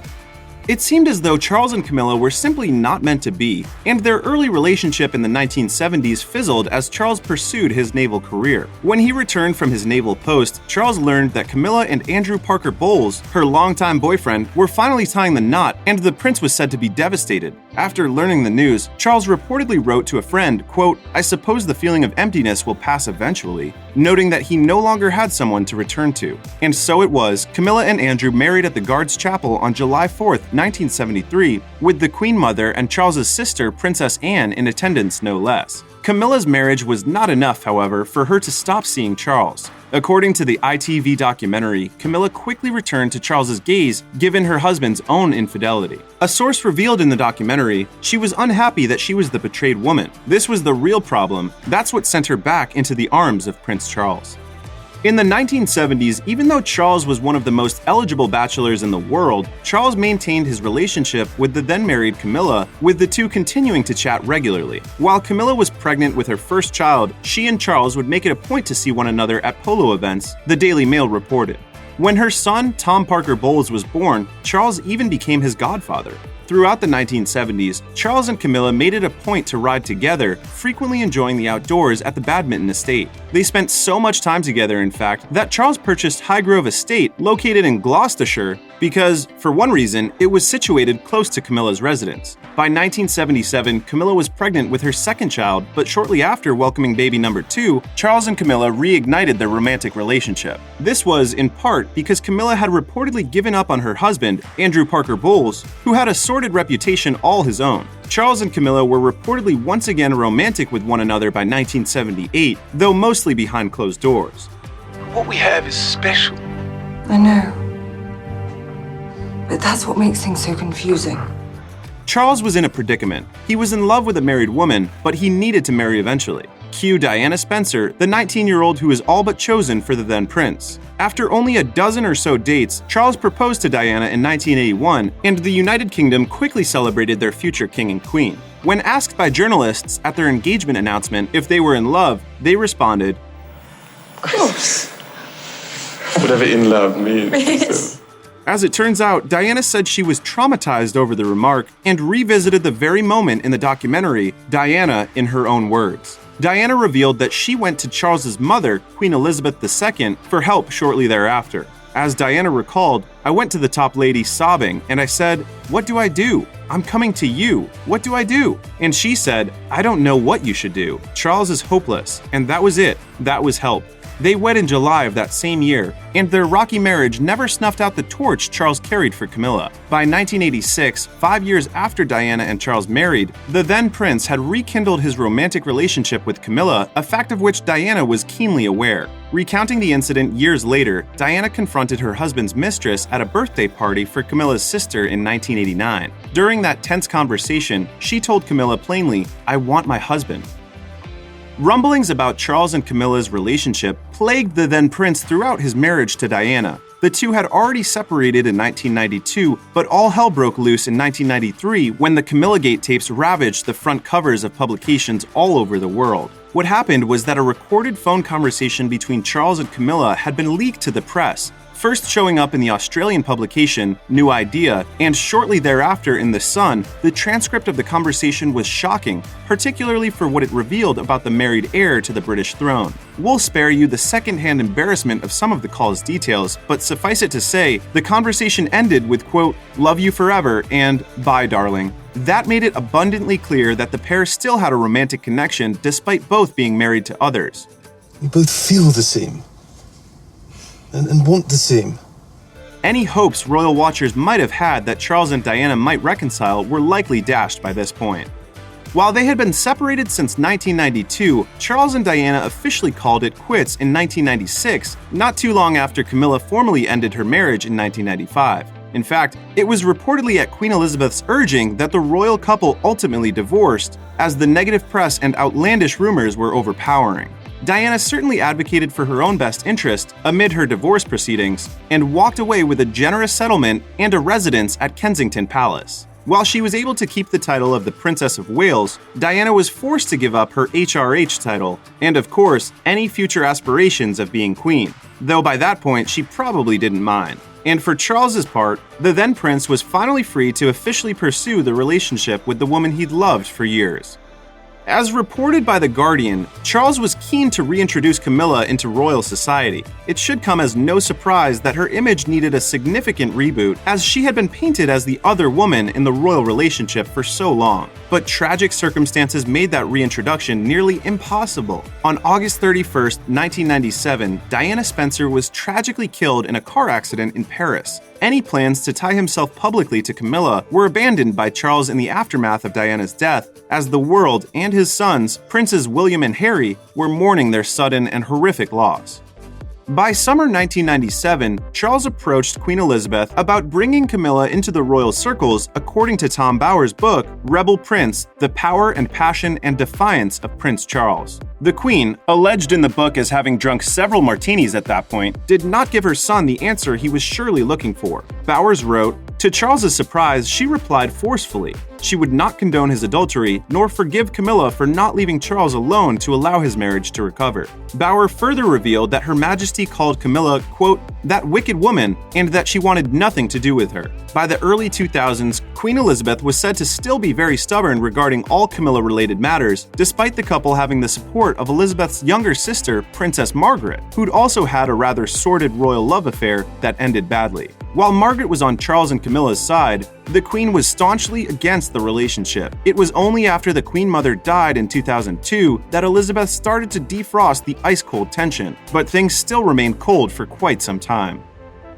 It seemed as though Charles and Camilla were simply not meant to be, and their early relationship in the 1970s fizzled as Charles pursued his naval career. When he returned from his naval post, Charles learned that Camilla and Andrew Parker Bowles, her longtime boyfriend, were finally tying the knot, and the prince was said to be devastated. After learning the news, Charles reportedly wrote to a friend, quote, "I suppose the feeling of emptiness will pass eventually," noting that he no longer had someone to return to. And so it was, Camilla and Andrew married at the Guards Chapel on July 4th, 1973, with the Queen Mother and Charles's sister, Princess Anne, in attendance no less. Camilla's marriage was not enough, however, for her to stop seeing Charles. According to the ITV documentary, Camilla quickly returned to Charles's gaze given her husband's own infidelity. A source revealed in the documentary she was unhappy that she was the betrayed woman. This was the real problem. That's what sent her back into the arms of Prince Charles. In the 1970s, even though Charles was one of the most eligible bachelors in the world, Charles maintained his relationship with the then-married Camilla, with the two continuing to chat regularly. While Camilla was pregnant with her first child, she and Charles would make it a point to see one another at polo events, the Daily Mail reported. When her son, Tom Parker Bowles, was born, Charles even became his godfather. Throughout the 1970s, Charles and Camilla made it a point to ride together, frequently enjoying the outdoors at the Badminton Estate. They spent so much time together, in fact, that Charles purchased Highgrove Estate, located in Gloucestershire, because, for one reason, it was situated close to Camilla's residence. By 1977, Camilla was pregnant with her second child, but shortly after welcoming baby number 2, Charles and Camilla reignited their romantic relationship. This was, in part, because Camilla had reportedly given up on her husband, Andrew Parker Bowles, who had a sordid reputation all his own. Charles and Camilla were reportedly once again romantic with one another by 1978, though mostly behind closed doors. What we have is special. I know. But that's what makes things so confusing. Charles was in a predicament. He was in love with a married woman, but he needed to marry eventually. Cue Diana Spencer, the 19-year-old who was all but chosen for the then prince. After only a dozen or so dates, Charles proposed to Diana in 1981, and the United Kingdom quickly celebrated their future king and queen. When asked by journalists at their engagement announcement if they were in love, they responded, "Of course." Whatever in love means. Yes. As it turns out, Diana said she was traumatized over the remark and revisited the very moment in the documentary, Diana in her own words. Diana revealed that she went to Charles's mother, Queen Elizabeth II, for help shortly thereafter. As Diana recalled, "I went to the top lady sobbing, and I said, 'What do I do? I'm coming to you. What do I do?' And she said, 'I don't know what you should do. Charles is hopeless.' And that was it. That was help." They wed in July of that same year, and their rocky marriage never snuffed out the torch Charles carried for Camilla. By 1986, 5 years after Diana and Charles married, the then prince had rekindled his romantic relationship with Camilla, a fact of which Diana was keenly aware. Recounting the incident years later, Diana confronted her husband's mistress at a birthday party for Camilla's sister in 1989. During that tense conversation, she told Camilla plainly, "I want my husband." Rumblings about Charles and Camilla's relationship plagued the then prince throughout his marriage to Diana. The two had already separated in 1992, but all hell broke loose in 1993 when the Camillagate tapes ravaged the front covers of publications all over the world. What happened was that a recorded phone conversation between Charles and Camilla had been leaked to the press, first showing up in the Australian publication New Idea, and shortly thereafter in The Sun. The transcript of the conversation was shocking, particularly for what it revealed about the married heir to the British throne. We'll spare you the second-hand embarrassment of some of the call's details, but suffice it to say, the conversation ended with, quote, "Love you forever," and "Bye, darling." That made it abundantly clear that the pair still had a romantic connection despite both being married to others. We both feel the same. And want the same. Any hopes royal watchers might have had that Charles and Diana might reconcile were likely dashed by this point. While they had been separated since 1992, Charles and Diana officially called it quits in 1996, not too long after Camilla formally ended her marriage in 1995. In fact, it was reportedly at Queen Elizabeth's urging that the royal couple ultimately divorced, as the negative press and outlandish rumors were overpowering. Diana certainly advocated for her own best interest amid her divorce proceedings and walked away with a generous settlement and a residence at Kensington Palace. While she was able to keep the title of the Princess of Wales, Diana was forced to give up her HRH title and, of course, any future aspirations of being queen, though by that point she probably didn't mind. And for Charles's part, the then prince was finally free to officially pursue the relationship with the woman he'd loved for years. As reported by The Guardian, Charles was keen to reintroduce Camilla into royal society. It should come as no surprise that her image needed a significant reboot, as she had been painted as the other woman in the royal relationship for so long. But tragic circumstances made that reintroduction nearly impossible. On August 31st, 1997, Diana Spencer was tragically killed in a car accident in Paris. Any plans to tie himself publicly to Camilla were abandoned by Charles in the aftermath of Diana's death, as the world and his sons, Princes William and Harry, were mourning their sudden and horrific loss. By summer 1997, Charles approached Queen Elizabeth about bringing Camilla into the royal circles, according to Tom Bower's book, Rebel Prince: The Power and Passion and Defiance of Prince Charles. The Queen, alleged in the book as having drunk several martinis at that point, did not give her son the answer he was surely looking for. Bowers wrote, "To Charles's surprise, she replied forcefully. She would not condone his adultery, nor forgive Camilla for not leaving Charles alone to allow his marriage to recover." Bower further revealed that Her Majesty called Camilla, quote, "that wicked woman," and that she wanted nothing to do with her. By the early 2000s, Queen Elizabeth was said to still be very stubborn regarding all Camilla-related matters, despite the couple having the support of Elizabeth's younger sister, Princess Margaret, who'd also had a rather sordid royal love affair that ended badly. While Margaret was on Charles and Camilla's side, the Queen was staunchly against the relationship. It was only after the Queen Mother died in 2002 that Elizabeth started to defrost the ice-cold tension, but things still remained cold for quite some time.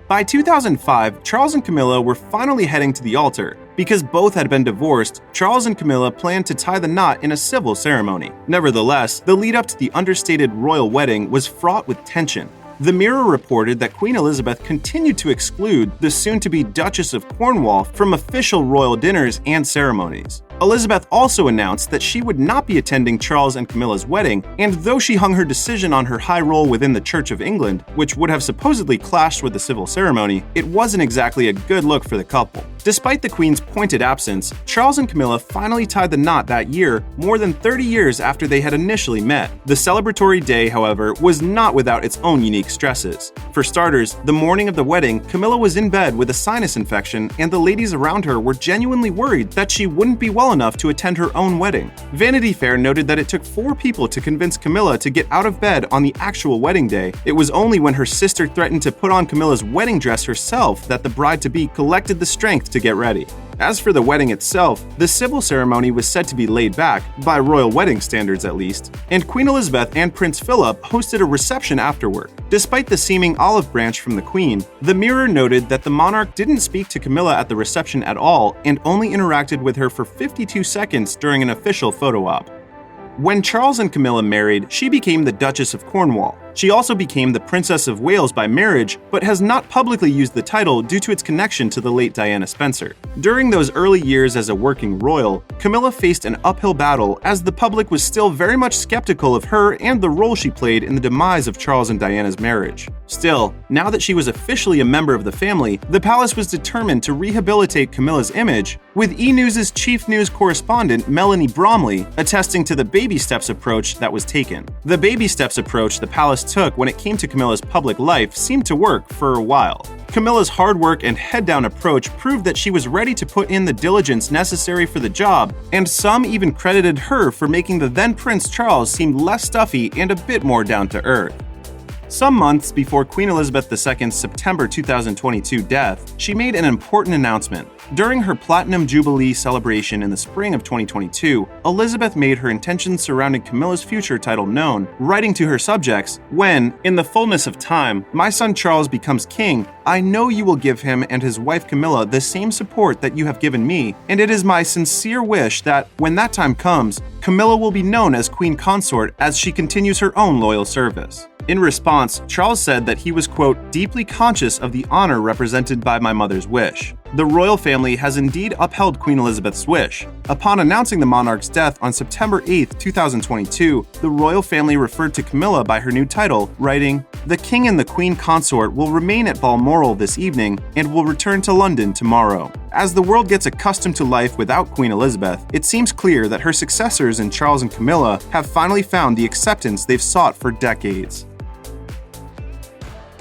By 2005, Charles and Camilla were finally heading to the altar. Because both had been divorced, Charles and Camilla planned to tie the knot in a civil ceremony. Nevertheless, the lead-up to the understated royal wedding was fraught with tension. The Mirror reported that Queen Elizabeth continued to exclude the soon-to-be Duchess of Cornwall from official royal dinners and ceremonies. Elizabeth also announced that she would not be attending Charles and Camilla's wedding, and though she hung her decision on her high role within the Church of England, which would have supposedly clashed with the civil ceremony, it wasn't exactly a good look for the couple. Despite the Queen's pointed absence, Charles and Camilla finally tied the knot that year, more than 30 years after they had initially met. The celebratory day, however, was not without its own unique stresses. For starters, the morning of the wedding, Camilla was in bed with a sinus infection, and the ladies around her were genuinely worried that she wouldn't be well enough to attend her own wedding. Vanity Fair noted that it took 4 people to convince Camilla to get out of bed on the actual wedding day. It was only when her sister threatened to put on Camilla's wedding dress herself that the bride-to-be collected the strength to get ready. As for the wedding itself, the civil ceremony was said to be laid back, by royal wedding standards at least, and Queen Elizabeth and Prince Philip hosted a reception afterward. Despite the seeming olive branch from the Queen, the Mirror noted that the monarch didn't speak to Camilla at the reception at all and only interacted with her for 52 seconds during an official photo op. When Charles and Camilla married, she became the Duchess of Cornwall. She also became the Princess of Wales by marriage, but has not publicly used the title due to its connection to the late Diana Spencer. During those early years as a working royal, Camilla faced an uphill battle as the public was still very much skeptical of her and the role she played in the demise of Charles and Diana's marriage. Still, now that she was officially a member of the family, the palace was determined to rehabilitate Camilla's image, with E! News' chief news correspondent Melanie Bromley attesting to the baby steps approach that was taken. The baby steps approach the palace took when it came to Camilla's public life seemed to work for a while. Camilla's hard work and head-down approach proved that she was ready to put in the diligence necessary for the job, and some even credited her for making the then Prince Charles seem less stuffy and a bit more down-to-earth. Some months before Queen Elizabeth II's September 2022 death, she made an important announcement. During her Platinum Jubilee celebration in the spring of 2022, Elizabeth made her intentions surrounding Camilla's future title known, writing to her subjects, "When, in the fullness of time, my son Charles becomes king, I know you will give him and his wife Camilla the same support that you have given me, and it is my sincere wish that, when that time comes, Camilla will be known as Queen Consort as she continues her own loyal service." In response, Charles said that he was, quote, "deeply conscious of the honor represented by my mother's wish." The royal family has indeed upheld Queen Elizabeth's wish. Upon announcing the monarch's death on September 8, 2022, the royal family referred to Camilla by her new title, writing, "The king and the queen consort will remain at Balmoral this evening and will return to London tomorrow." As the world gets accustomed to life without Queen Elizabeth, it seems clear that her successors in Charles and Camilla have finally found the acceptance they've sought for decades.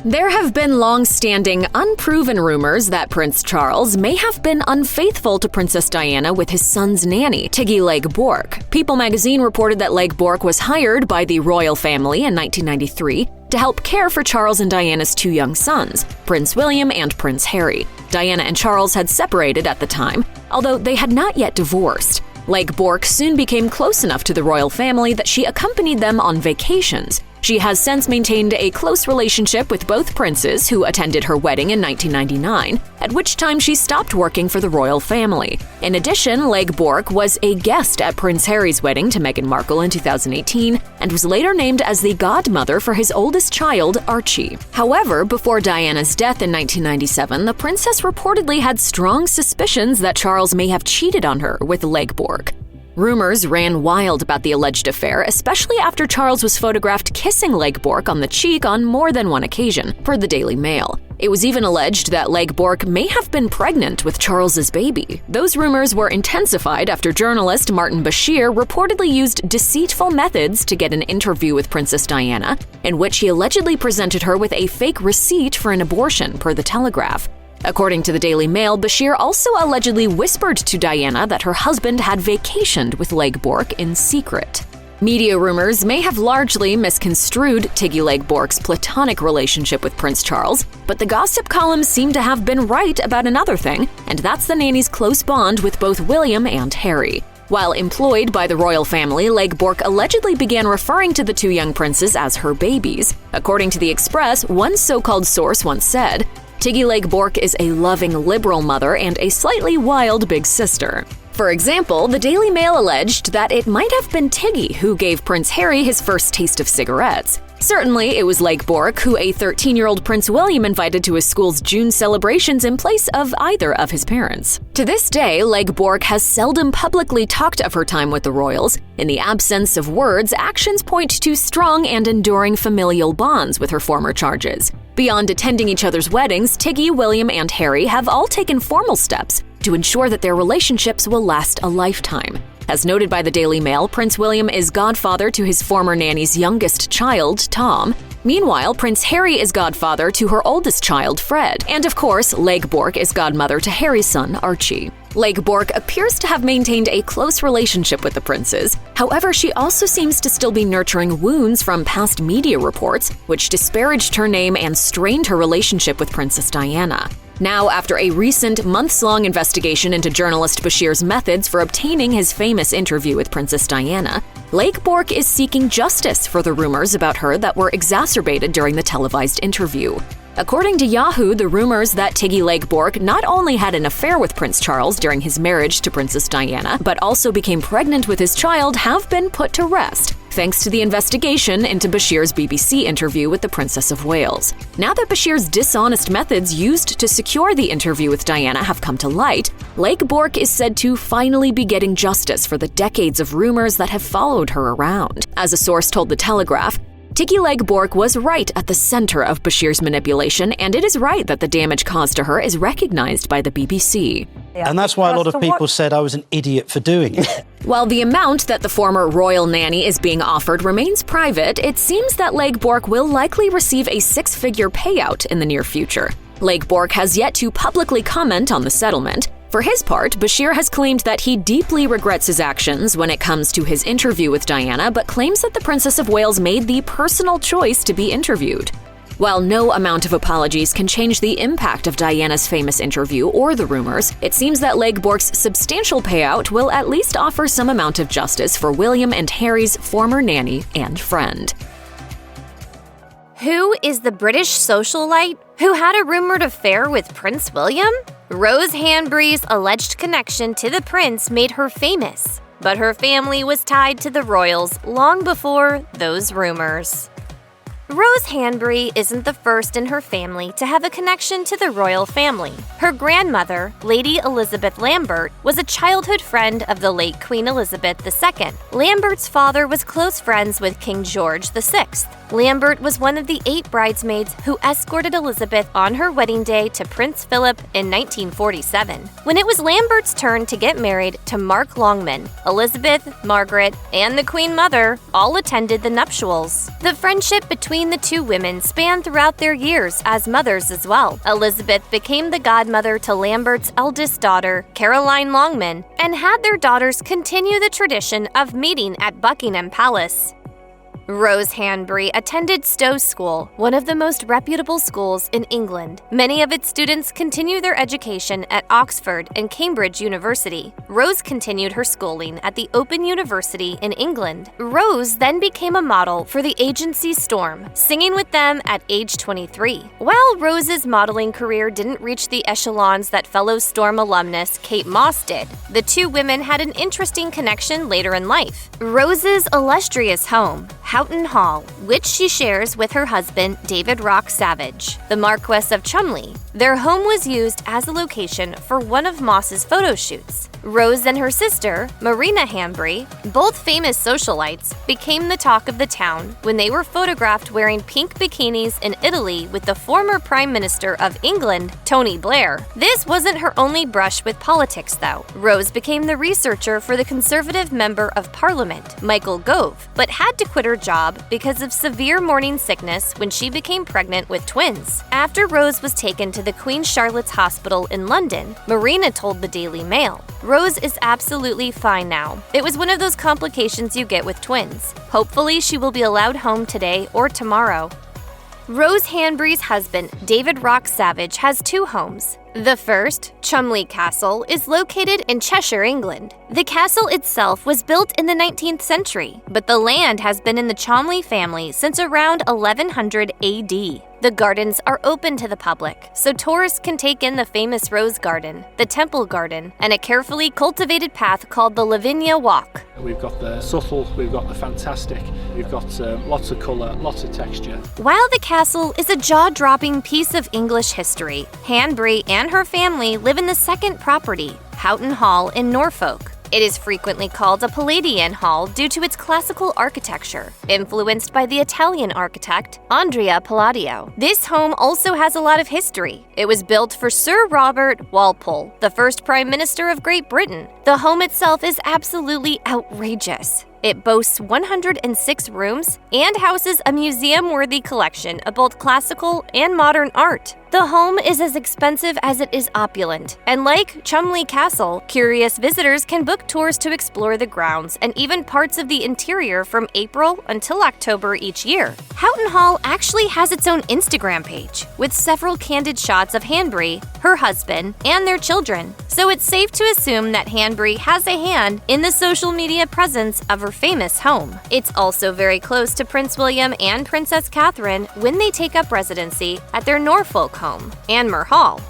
There have been long-standing, unproven rumors that Prince Charles may have been unfaithful to Princess Diana with his son's nanny, Tiggy Legge-Bourke. People magazine reported that Legge-Bourke was hired by the royal family in 1993 to help care for Charles and Diana's two young sons, Prince William and Prince Harry. Diana and Charles had separated at the time, although they had not yet divorced. Legge-Bourke soon became close enough to the royal family that she accompanied them on vacations. She has since maintained a close relationship with both princes, who attended her wedding in 1999, at which time she stopped working for the royal family. In addition, Legge-Bourke was a guest at Prince Harry's wedding to Meghan Markle in 2018 and was later named as the godmother for his oldest child, Archie. However, before Diana's death in 1997, the princess reportedly had strong suspicions that Charles may have cheated on her with Legge-Bourke. Rumors ran wild about the alleged affair, especially after Charles was photographed kissing Legge-Bourke on the cheek on more than one occasion, per the Daily Mail. It was even alleged that Legge-Bourke may have been pregnant with Charles's baby. Those rumors were intensified after journalist Martin Bashir reportedly used deceitful methods to get an interview with Princess Diana, in which he allegedly presented her with a fake receipt for an abortion, per the Telegraph. According to the Daily Mail, Bashir also allegedly whispered to Diana that her husband had vacationed with Legge-Bourke in secret. Media rumors may have largely misconstrued Tiggy Legge-Bourke's platonic relationship with Prince Charles, but the gossip columns seem to have been right about another thing, and that's the nanny's close bond with both William and Harry. While employed by the royal family, Legge-Bourke allegedly began referring to the two young princes as her babies. According to the Express, one so-called source once said, "Tiggy Legge-Bourke is a loving liberal mother and a slightly wild big sister." For example, the Daily Mail alleged that it might have been Tiggy who gave Prince Harry his first taste of cigarettes. Certainly, it was Legge-Bourke who a 13-year-old Prince William invited to his school's June celebrations in place of either of his parents. To this day, Legge-Bourke has seldom publicly talked of her time with the royals. In the absence of words, actions point to strong and enduring familial bonds with her former charges. Beyond attending each other's weddings, Tiggy, William, and Harry have all taken formal steps to ensure that their relationships will last a lifetime. As noted by the Daily Mail, Prince William is godfather to his former nanny's youngest child, Tom. Meanwhile, Prince Harry is godfather to her oldest child, Fred. And of course, Legge-Bourke is godmother to Harry's son, Archie. Legge-Bourke appears to have maintained a close relationship with the princes. However, she also seems to still be nurturing wounds from past media reports, which disparaged her name and strained her relationship with Princess Diana. Now, after a recent months-long investigation into journalist Bashir's methods for obtaining his famous interview with Princess Diana, Lake Bourke is seeking justice for the rumors about her that were exacerbated during the televised interview. According to Yahoo, the rumors that Tiggy Lake Bourke not only had an affair with Prince Charles during his marriage to Princess Diana, but also became pregnant with his child have been put to rest, thanks to the investigation into Bashir's BBC interview with the Princess of Wales. Now that Bashir's dishonest methods used to secure the interview with Diana have come to light, Lake Bourke is said to finally be getting justice for the decades of rumors that have followed her around. As a source told The Telegraph, Tiggy Lake Bourke was right at the center of Bashir's manipulation, and it is right that the damage caused to her is recognized by the BBC. And that's why a lot of people said I was an idiot for doing it. While the amount that the former royal nanny is being offered remains private, it seems that Lake Bourke will likely receive a six-figure payout in the near future. Lake Bourke has yet to publicly comment on the settlement. For his part, Bashir has claimed that he deeply regrets his actions when it comes to his interview with Diana, but claims that the Princess of Wales made the personal choice to be interviewed. While no amount of apologies can change the impact of Diana's famous interview or the rumors, it seems that Lake Bourke's substantial payout will at least offer some amount of justice for William and Harry's former nanny and friend. Who is the British socialite who had a rumored affair with Prince William? Rose Hanbury's alleged connection to the prince made her famous, but her family was tied to the royals long before those rumors. Rose Hanbury isn't the first in her family to have a connection to the royal family. Her grandmother, Lady Elizabeth Lambert, was a childhood friend of the late Queen Elizabeth II. Lambert's father was close friends with King George VI. Lambert was one of the 8 bridesmaids who escorted Elizabeth on her wedding day to Prince Philip in 1947. When it was Lambert's turn to get married to Mark Longman, Elizabeth, Margaret, and the Queen Mother all attended the nuptials. The friendship between the two women spanned throughout their years as mothers as well. Elizabeth became the godmother to Lambert's eldest daughter, Caroline Longman, and had their daughters continue the tradition of meeting at Buckingham Palace. Rose Hanbury attended Stowe School, one of the most reputable schools in England. Many of its students continue their education at Oxford and Cambridge University. Rose continued her schooling at the Open University in England. Rose then became a model for the agency Storm, singing with them at age 23. While Rose's modeling career didn't reach the echelons that fellow Storm alumnus Kate Moss did, the two women had an interesting connection later in life. Rose's illustrious home, Houghton Hall, which she shares with her husband, David Rock Savage, the Marquess of Cholmondeley. Their home was used as a location for one of Moss's photo shoots. Rose and her sister, Marina Hanbury, both famous socialites, became the talk of the town when they were photographed wearing pink bikinis in Italy with the former Prime Minister of England, Tony Blair. This wasn't her only brush with politics, though. Rose became the researcher for the Conservative Member of Parliament, Michael Gove, but had to quit her job because of severe morning sickness when she became pregnant with twins. After Rose was taken to the Queen Charlotte's Hospital in London, Marina told the Daily Mail, "Rose is absolutely fine now. It was one of those complications you get with twins. Hopefully she will be allowed home today or tomorrow." Rose Hanbury's husband, David Rock Savage, has 2 homes. The first, Cholmondeley Castle, is located in Cheshire, England. The castle itself was built in the 19th century, but the land has been in the Cholmondeley family since around 1100 AD. The gardens are open to the public, so tourists can take in the famous Rose Garden, the Temple Garden, and a carefully cultivated path called the Lavinia Walk. We've got the subtle, we've got the fantastic, we've got lots of colour, lots of texture. While the castle is a jaw-dropping piece of English history, Hanbury and her family live in the second property, Houghton Hall in Norfolk. It is frequently called a Palladian Hall due to its classical architecture, influenced by the Italian architect Andrea Palladio. This home also has a lot of history. It was built for Sir Robert Walpole, the first Prime Minister of Great Britain. The home itself is absolutely outrageous. It boasts 106 rooms and houses a museum-worthy collection of both classical and modern art. The home is as expensive as it is opulent, and like Cholmondeley Castle, curious visitors can book tours to explore the grounds and even parts of the interior from April until October each year. Houghton Hall actually has its own Instagram page, with several candid shots of Hanbury, her husband, and their children, so it's safe to assume that Hanbury has a hand in the social media presence of her famous home. It's also very close to Prince William and Princess Catherine when they take up residency at their Norfolk home, Anmer Hall.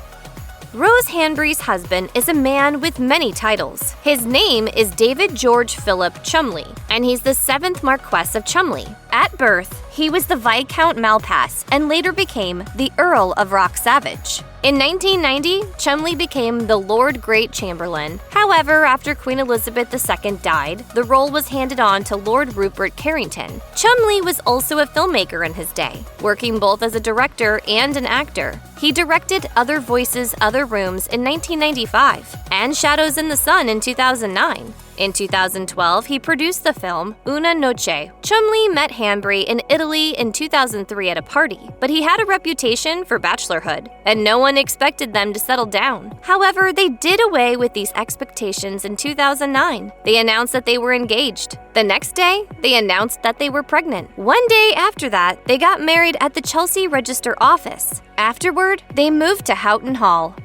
Rose Hanbury's husband is a man with many titles. His name is David George Philip Cholmondeley, and he's the 7th Marquess of Cholmondeley. At birth, he was the Viscount Malpass and later became the Earl of Roxavage. In 1990, Cholmondeley became the Lord Great Chamberlain. However, after Queen Elizabeth II died, the role was handed on to Lord Rupert Carrington. Cholmondeley was also a filmmaker in his day, working both as a director and an actor. He directed Other Voices, Other Rooms in 1995 and Shadows in the Sun in 2009. In 2012, he produced the film Una Noche. Cholmondeley met Hanbury in Italy in 2003 at a party, but he had a reputation for bachelorhood, and no one expected them to settle down. However, they did away with these expectations in 2009. They announced that they were engaged. The next day, they announced that they were pregnant. One day after that, they got married at the Chelsea Register office. Afterward, they moved to Houghton Hall.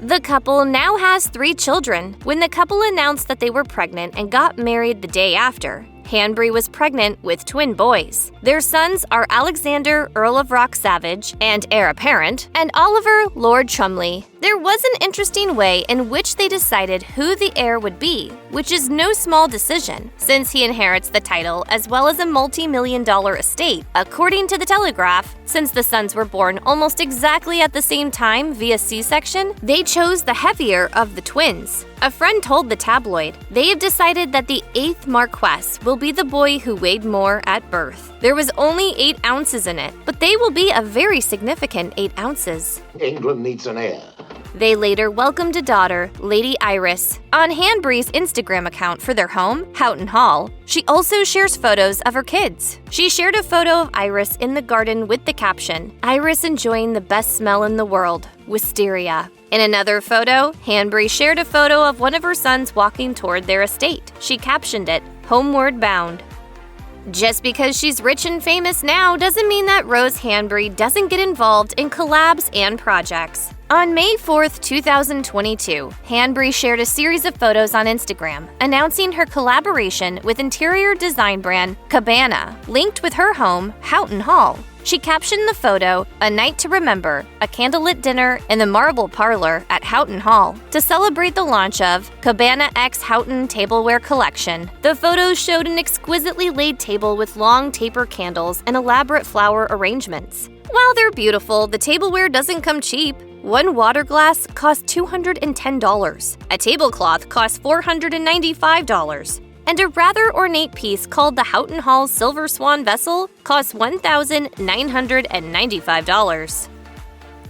The couple now has 3 children. When the couple announced that they were pregnant and got married the day after, Hanbury was pregnant with twin boys. Their sons are Alexander, Earl of Roxavage and heir apparent, and Oliver, Lord Cholmondeley. There was an interesting way in which they decided who the heir would be, which is no small decision, since he inherits the title as well as a multi-million-dollar estate. According to the Telegraph, since the sons were born almost exactly at the same time via C-section, they chose the heavier of the twins. A friend told the tabloid, they have decided that the 8th Marquess will be the boy who weighed more at birth. There was only 8 ounces in it, but they will be a very significant 8 ounces. England needs an heir. They later welcomed a daughter, Lady Iris. On Hanbury's Instagram account for their home, Houghton Hall, she also shares photos of her kids. She shared a photo of Iris in the garden with the caption, "Iris enjoying the best smell in the world, wisteria." In another photo, Hanbury shared a photo of one of her sons walking toward their estate. She captioned it, "Homeward Bound." Just because she's rich and famous now doesn't mean that Rose Hanbury doesn't get involved in collabs and projects. On May 4th, 2022, Hanbury shared a series of photos on Instagram announcing her collaboration with interior design brand Cabana, linked with her home, Houghton Hall. She captioned the photo, "A night to remember, a candlelit dinner in the marble parlor at Houghton Hall," to celebrate the launch of Cabana X Houghton Tableware Collection. The photos showed an exquisitely laid table with long taper candles and elaborate flower arrangements. While they're beautiful, the tableware doesn't come cheap. One water glass costs $210, a tablecloth costs $495, and a rather ornate piece called the Houghton Hall Silver Swan Vessel costs $1,995.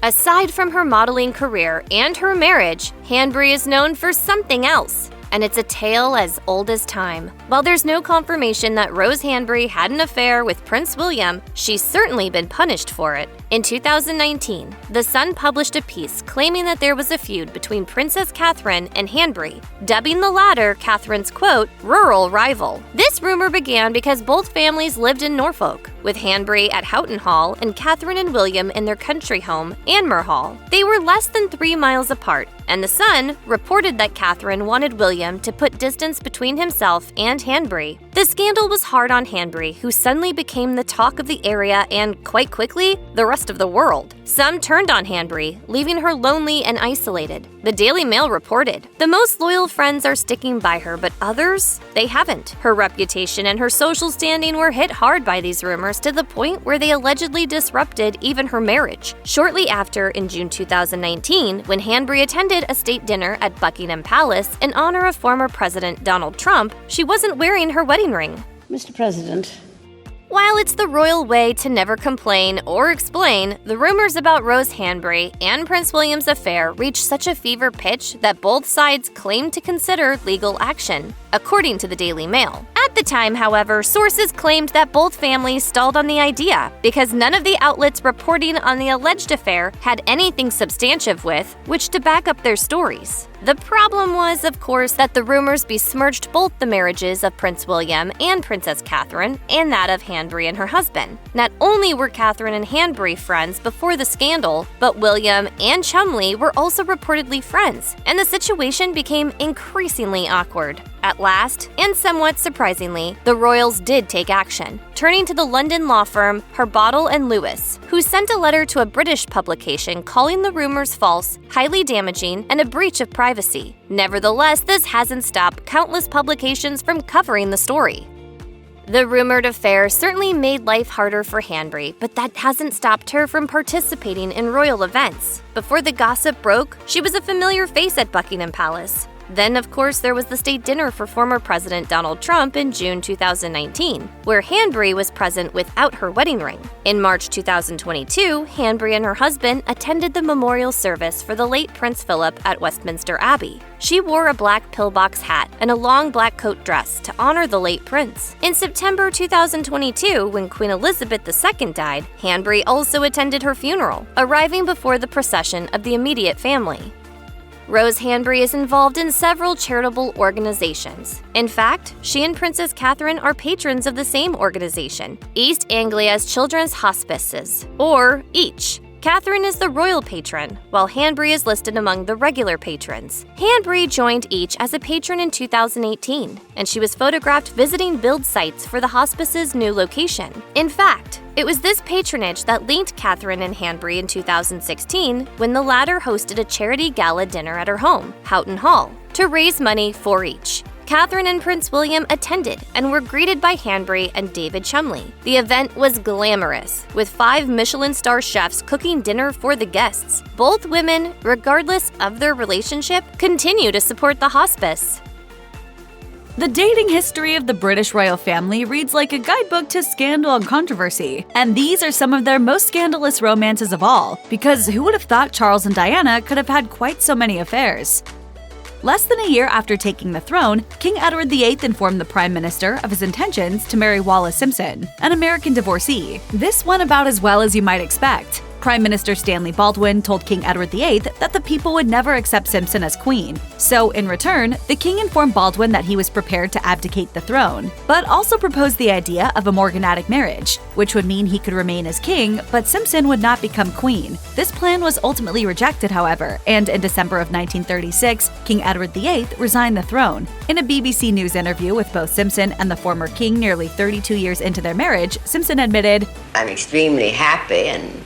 Aside from her modeling career and her marriage, Hanbury is known for something else, and it's a tale as old as time. While there's no confirmation that Rose Hanbury had an affair with Prince William, she's certainly been punished for it. In 2019, The Sun published a piece claiming that there was a feud between Princess Catherine and Hanbury, dubbing the latter Catherine's, quote, rural rival. This rumor began because both families lived in Norfolk, with Hanbury at Houghton Hall and Catherine and William in their country home, Anmer Hall. They were less than 3 miles apart, and The Sun reported that Catherine wanted William to put distance between himself and Hanbury. The scandal was hard on Hanbury, who suddenly became the talk of the area and, quite quickly, the rest of the world. Some turned on Hanbury, leaving her lonely and isolated. The Daily Mail reported, "The most loyal friends are sticking by her, but others, they haven't." Her reputation and her social standing were hit hard by these rumors to the point where they allegedly disrupted even her marriage. Shortly after, in June 2019, when Hanbury attended a state dinner at Buckingham Palace in honor of former President Donald Trump, she wasn't wearing her wedding ring. Mr. President. While it's the royal way to never complain or explain, the rumors about Rose Hanbury and Prince William's affair reached such a fever pitch that both sides claimed to consider legal action. according to the Daily Mail. At the time, however, sources claimed that both families stalled on the idea because none of the outlets reporting on the alleged affair had anything substantive with which to back up their stories. The problem was, of course, that the rumors besmirched both the marriages of Prince William and Princess Catherine and that of Hanbury and her husband. Not only were Catherine and Hanbury friends before the scandal, but William and Cholmondeley were also reportedly friends, and the situation became increasingly awkward. At last, and somewhat surprisingly, the royals did take action, turning to the London law firm Harbottle & Lewis, who sent a letter to a British publication calling the rumors false, highly damaging, and a breach of privacy. Nevertheless, this hasn't stopped countless publications from covering the story. The rumored affair certainly made life harder for Hanbury, but that hasn't stopped her from participating in royal events. Before the gossip broke, she was a familiar face at Buckingham Palace. Then, of course, there was the state dinner for former President Donald Trump in June 2019, where Hanbury was present without her wedding ring. In March 2022, Hanbury and her husband attended the memorial service for the late Prince Philip at Westminster Abbey. She wore a black pillbox hat and a long black coat dress to honor the late prince. In September 2022, when Queen Elizabeth II died, Hanbury also attended her funeral, arriving before the procession of the immediate family. Rose Hanbury is involved in several charitable organizations. In fact, she and Princess Catherine are patrons of the same organization, East Anglia's Children's Hospices, or EACH. Catherine is the royal patron, while Hanbury is listed among the regular patrons. Hanbury joined EACH as a patron in 2018, and she was photographed visiting build sites for the hospice's new location. In fact, it was this patronage that linked Catherine and Hanbury in 2016 when the latter hosted a charity gala dinner at her home, Houghton Hall, to raise money for EACH. Catherine and Prince William attended and were greeted by Hanbury and David Cholmondeley. The event was glamorous, with 5 Michelin star chefs cooking dinner for the guests. Both women, regardless of their relationship, continue to support the hospice. The dating history of the British royal family reads like a guidebook to scandal and controversy, and these are some of their most scandalous romances of all, because who would have thought Charles and Diana could have had quite so many affairs? Less than a year after taking the throne, King Edward VIII informed the Prime Minister of his intentions to marry Wallis Simpson, an American divorcee. This went about as well as you might expect. Prime Minister Stanley Baldwin told King Edward VIII that the people would never accept Simpson as queen. So, in return, the king informed Baldwin that he was prepared to abdicate the throne, but also proposed the idea of a morganatic marriage, which would mean he could remain as king, but Simpson would not become queen. This plan was ultimately rejected, however, and in December of 1936, King Edward VIII resigned the throne. In a BBC News interview with both Simpson and the former king nearly 32 years into their marriage, Simpson admitted, "I'm extremely happy and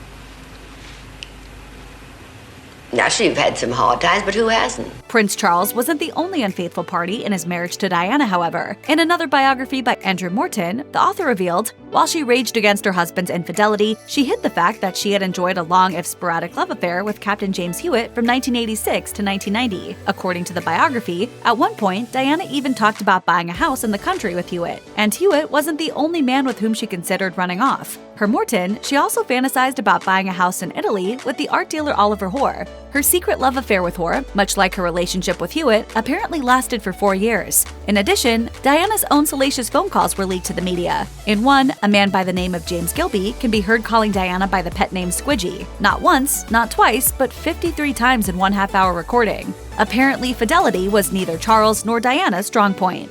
naturally, we've had some hard times, but who hasn't?" Prince Charles wasn't the only unfaithful party in his marriage to Diana, however. In another biography by Andrew Morton, the author revealed, while she raged against her husband's infidelity, she hid the fact that she had enjoyed a long, if sporadic, love affair with Captain James Hewitt from 1986 to 1990. According to the biography, at one point, Diana even talked about buying a house in the country with Hewitt, and Hewitt wasn't the only man with whom she considered running off. Per Morton, she also fantasized about buying a house in Italy with the art dealer Oliver Hoare. Her secret love affair with Hoare, much like her relationship with Hewitt, apparently lasted for 4 years. In addition, Diana's own salacious phone calls were leaked to the media. In one, a man by the name of James Gilby can be heard calling Diana by the pet name Squidgy. Not once, not twice, but 53 times in one half-hour recording. Apparently, fidelity was neither Charles nor Diana's strong point.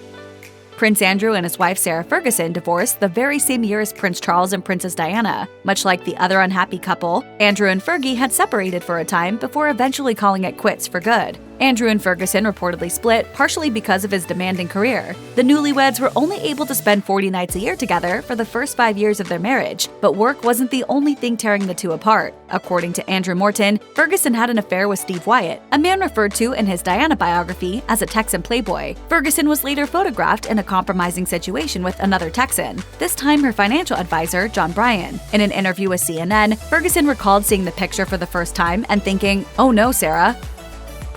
Prince Andrew and his wife Sarah Ferguson divorced the very same year as Prince Charles and Princess Diana. Much like the other unhappy couple, Andrew and Fergie had separated for a time before eventually calling it quits for good. Andrew and Ferguson reportedly split, partially because of his demanding career. The newlyweds were only able to spend 40 nights a year together for the first 5 years of their marriage, but work wasn't the only thing tearing the two apart. According to Andrew Morton, Ferguson had an affair with Steve Wyatt, a man referred to in his Diana biography as a Texan playboy. Ferguson was later photographed in a compromising situation with another Texan, this time her financial advisor, John Bryan. In an interview with CNN, Ferguson recalled seeing the picture for the first time and thinking, "Oh no, Sarah."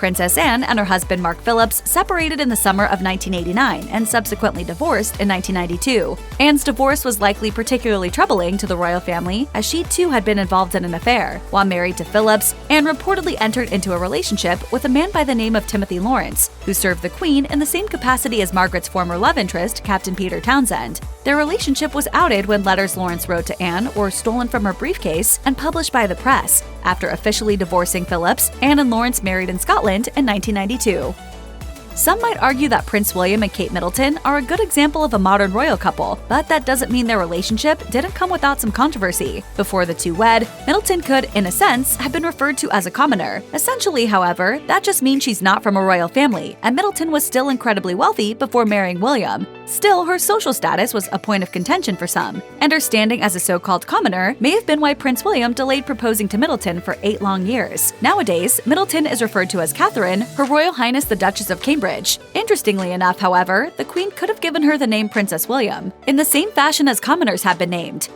Princess Anne and her husband Mark Phillips separated in the summer of 1989 and subsequently divorced in 1992. Anne's divorce was likely particularly troubling to the royal family, as she too had been involved in an affair. While married to Phillips, Anne reportedly entered into a relationship with a man by the name of Timothy Laurence, who served the Queen in the same capacity as Margaret's former love interest, Captain Peter Townsend. Their relationship was outed when letters Laurence wrote to Anne were stolen from her briefcase and published by the press. After officially divorcing Phillips, Anne and Laurence married in Scotland in 1992. Some might argue that Prince William and Kate Middleton are a good example of a modern royal couple, but that doesn't mean their relationship didn't come without some controversy. Before the two wed, Middleton could, in a sense, have been referred to as a commoner. Essentially, however, that just means she's not from a royal family, and Middleton was still incredibly wealthy before marrying William. Still, her social status was a point of contention for some, and her standing as a so-called commoner may have been why Prince William delayed proposing to Middleton for 8 long years. Nowadays, Middleton is referred to as Catherine, Her Royal Highness the Duchess of Cambridge. Interestingly enough, however, the Queen could have given her the name Princess William, in the same fashion as commoners have been named.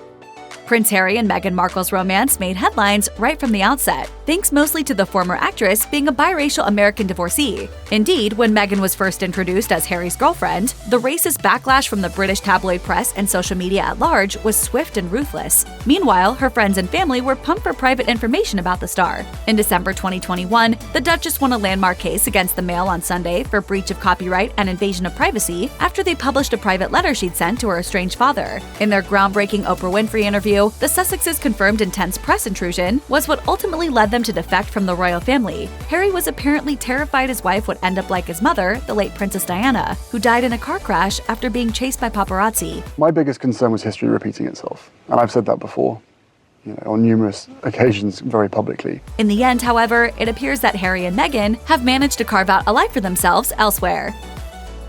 Prince Harry and Meghan Markle's romance made headlines right from the outset, thanks mostly to the former actress being a biracial American divorcee. Indeed, when Meghan was first introduced as Harry's girlfriend, the racist backlash from the British tabloid press and social media at large was swift and ruthless. Meanwhile, her friends and family were pumped for private information about the star. In December 2021, the Duchess won a landmark case against the Mail on Sunday for breach of copyright and invasion of privacy after they published a private letter she'd sent to her estranged father. In their groundbreaking Oprah Winfrey interview, the Sussexes' confirmed intense press intrusion was what ultimately led them to defect from the royal family. Harry was apparently terrified his wife would end up like his mother, the late Princess Diana, who died in a car crash after being chased by paparazzi. My biggest concern was history repeating itself, and I've said that before, on numerous occasions very publicly. In the end, however, it appears that Harry and Meghan have managed to carve out a life for themselves elsewhere.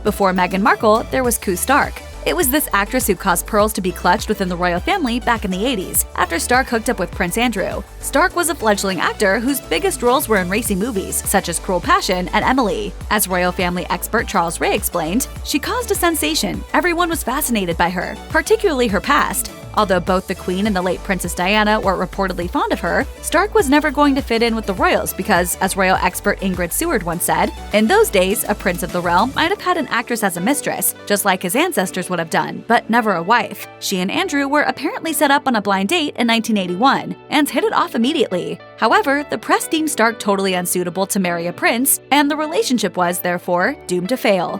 Before Meghan Markle, there was Koo Stark. It was this actress who caused pearls to be clutched within the royal family back in the 80s, after Stark hooked up with Prince Andrew. Stark was a fledgling actor whose biggest roles were in racy movies, such as Cruel Passion and Emily. As royal family expert Charles Ray explained, she caused a sensation. Everyone was fascinated by her, particularly her past. Although both the Queen and the late Princess Diana were reportedly fond of her, Stark was never going to fit in with the royals because, as royal expert Ingrid Seward once said, in those days, a prince of the realm might have had an actress as a mistress, just like his ancestors would have done, but never a wife. She and Andrew were apparently set up on a blind date in 1981 and hit it off immediately. However, the press deemed Stark totally unsuitable to marry a prince, and the relationship was, therefore, doomed to fail.